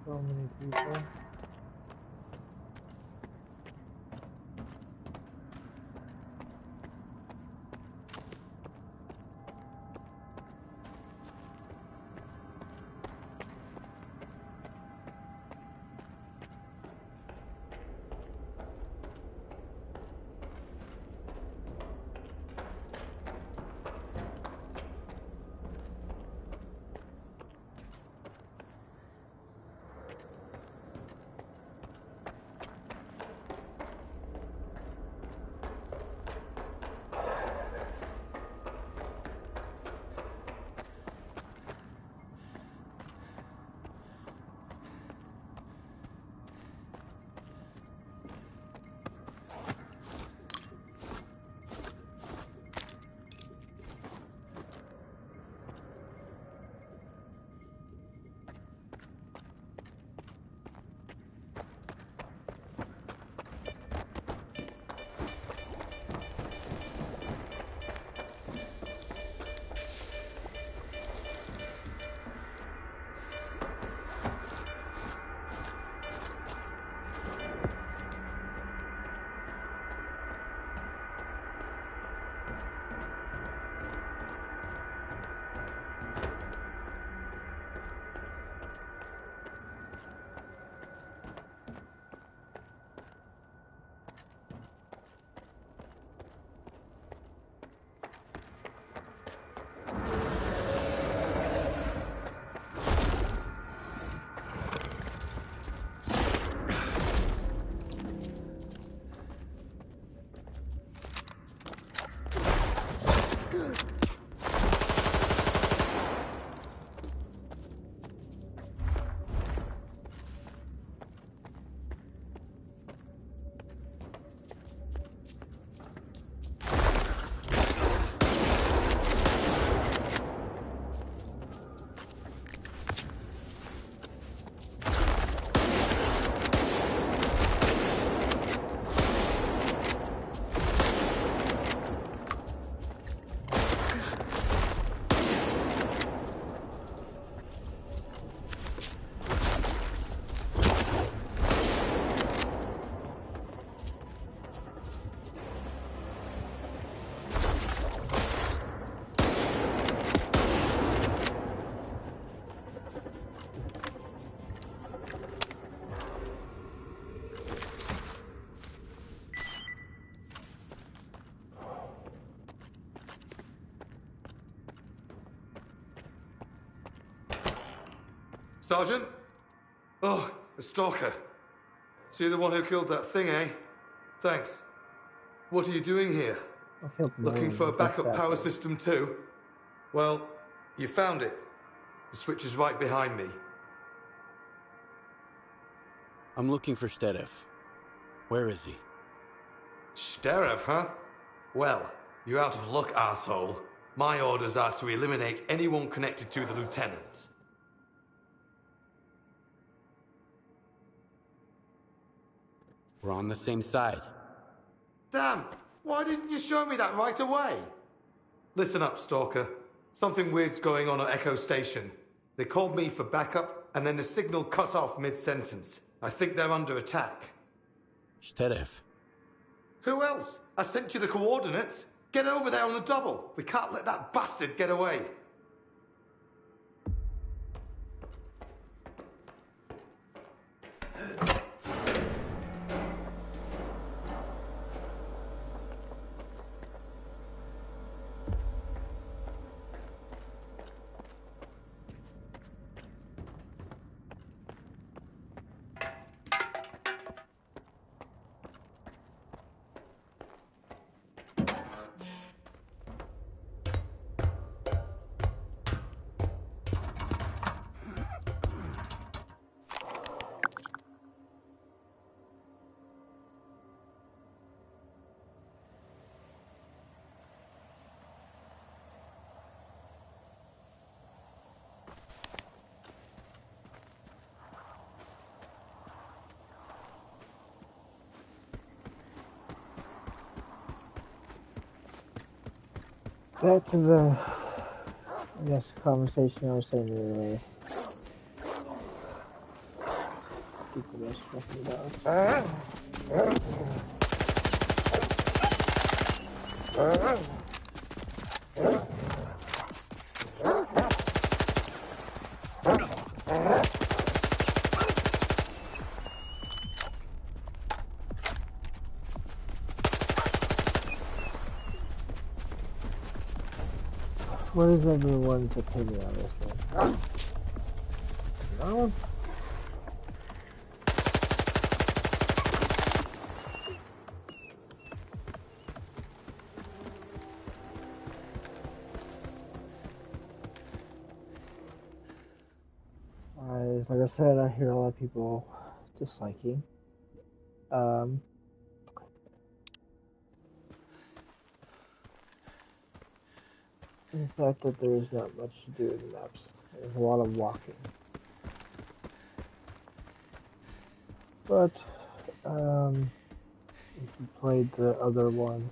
So many people. Sergeant? Oh, the Stalker. So you're the one who killed that thing, eh? Thanks. What are you doing here? Looking for a backup power system too? Well, you found it. The switch is right behind me. I'm looking for S.T.A.L.K.E.R. Where is he? S.T.A.L.K.E.R, huh? Well, you're out of luck, asshole. My orders are to eliminate anyone connected to the lieutenant. We're on the same side. Damn! Why didn't you show me that right away? Listen up, Stalker. Something weird's going on at Echo Station. They called me for backup, and then the signal cut off mid-sentence. I think they're under attack. S.T.A.L.K.E.R. Who else? I sent you the coordinates. Get over there on the double. We can't let that bastard get away. Back to the, I guess, conversation I was saying earlier. People just fucking dogs. What is everyone's opinion on this one? No? Like I said, I hear a lot of people disliking. The fact that there is not much to do in the maps. There's a lot of walking. But, if you played the other ones,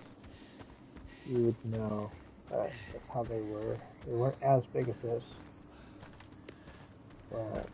you would know that that's how they were. They weren't as big as this. But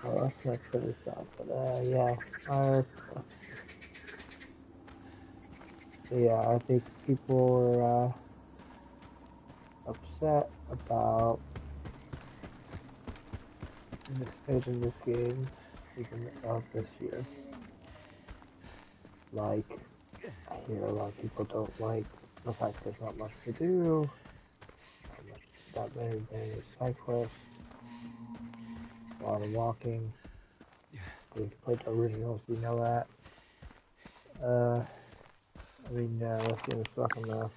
well, let's make sure we stop. But yeah, I think people were upset about the state of this game, even of this year. Like, I hear a lot of people don't like the fact there's not much to do, not many side quests, a lot of walking. We've played the originals, you know that. I mean, this game is fucking mess.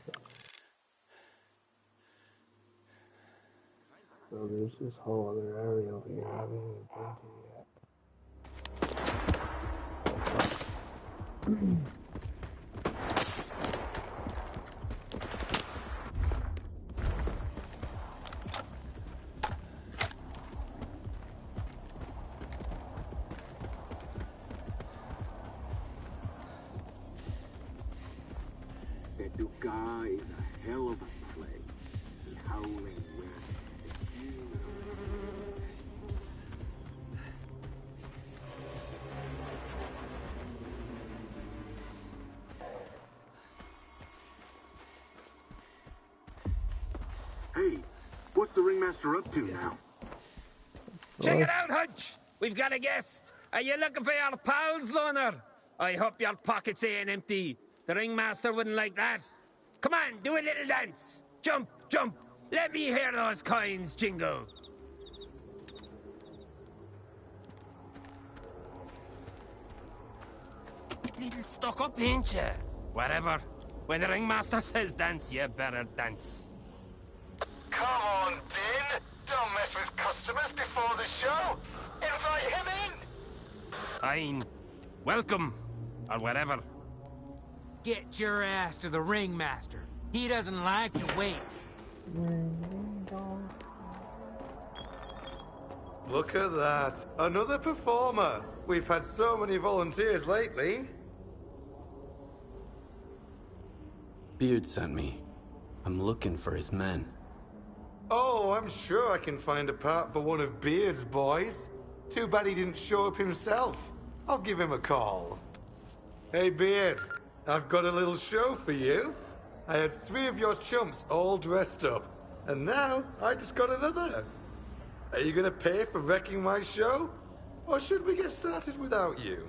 So there's this whole other area over here I haven't even been to yet. What's the ringmaster up to now? Check it out, Hutch! We've got a guest. Are you looking for your pals, Loner? I hope your pockets ain't empty. The ringmaster wouldn't like that. Come on, do a little dance. Jump, jump. Let me hear those coins jingle. Little stuck up, ain't you? Whatever. When the ringmaster says dance, you better dance. Come on, Din. Don't mess with customers before the show. Invite him in. Fine. Welcome. Or whatever. Get your ass to the ringmaster. He doesn't like to wait. Look at that. Another performer. We've had so many volunteers lately. Beard sent me. I'm looking for his men. Oh, I'm sure I can find a part for one of Beard's boys. Too bad he didn't show up himself. I'll give him a call. Hey, Beard. I've got a little show for you. I had 3 of your chumps all dressed up. And now, I just got another. Are you gonna pay for wrecking my show? Or should we get started without you?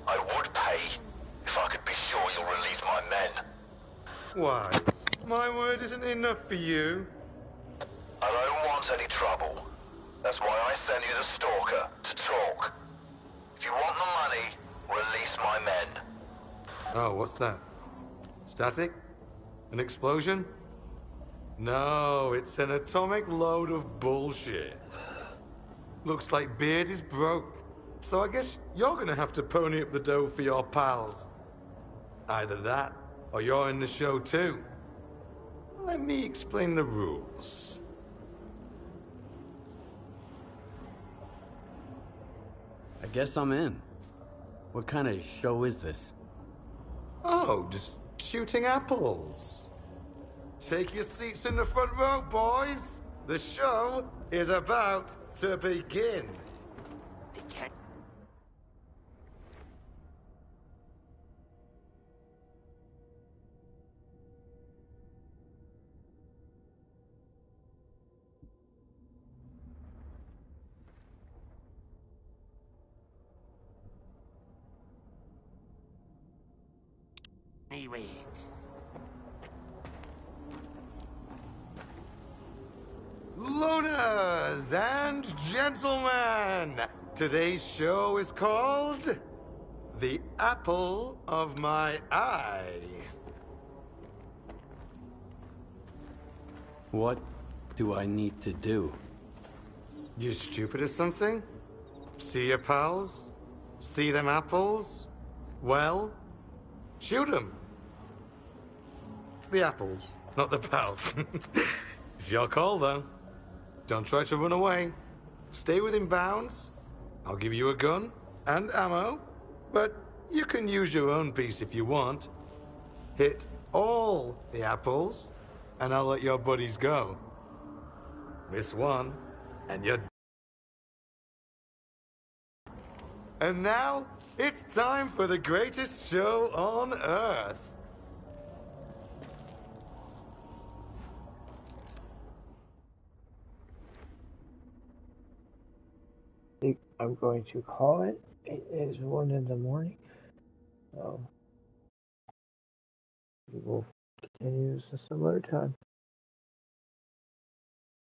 I would pay if I could be sure you'll release my men. Why? My word isn't enough for you. I don't want any trouble. That's why I sent you the Stalker to talk. If you want the money, release my men. Oh, what's that? Static? An explosion? No, it's an atomic load of bullshit. Looks like Beard is broke, so I guess you're gonna have to pony up the dough for your pals. Either that, or you're in the show too. Let me explain the rules. I guess I'm in. What kind of show is this? Oh, just shooting apples. Take your seats in the front row, boys. The show is about to begin. Anyway. Loners and gentlemen, today's show is called The Apple of My Eye. What do I need to do? You stupid or something? See your pals? See them apples? Well, shoot them. The apples, not the pals. It's your call, though. Don't try to run away. Stay within bounds. I'll give you a gun and ammo, but you can use your own piece if you want. Hit all the apples, and I'll let your buddies go. Miss one, and you're... And now, it's time for the greatest show on Earth. I'm going to call it. It is 1 in the morning. So we will continue this some other time.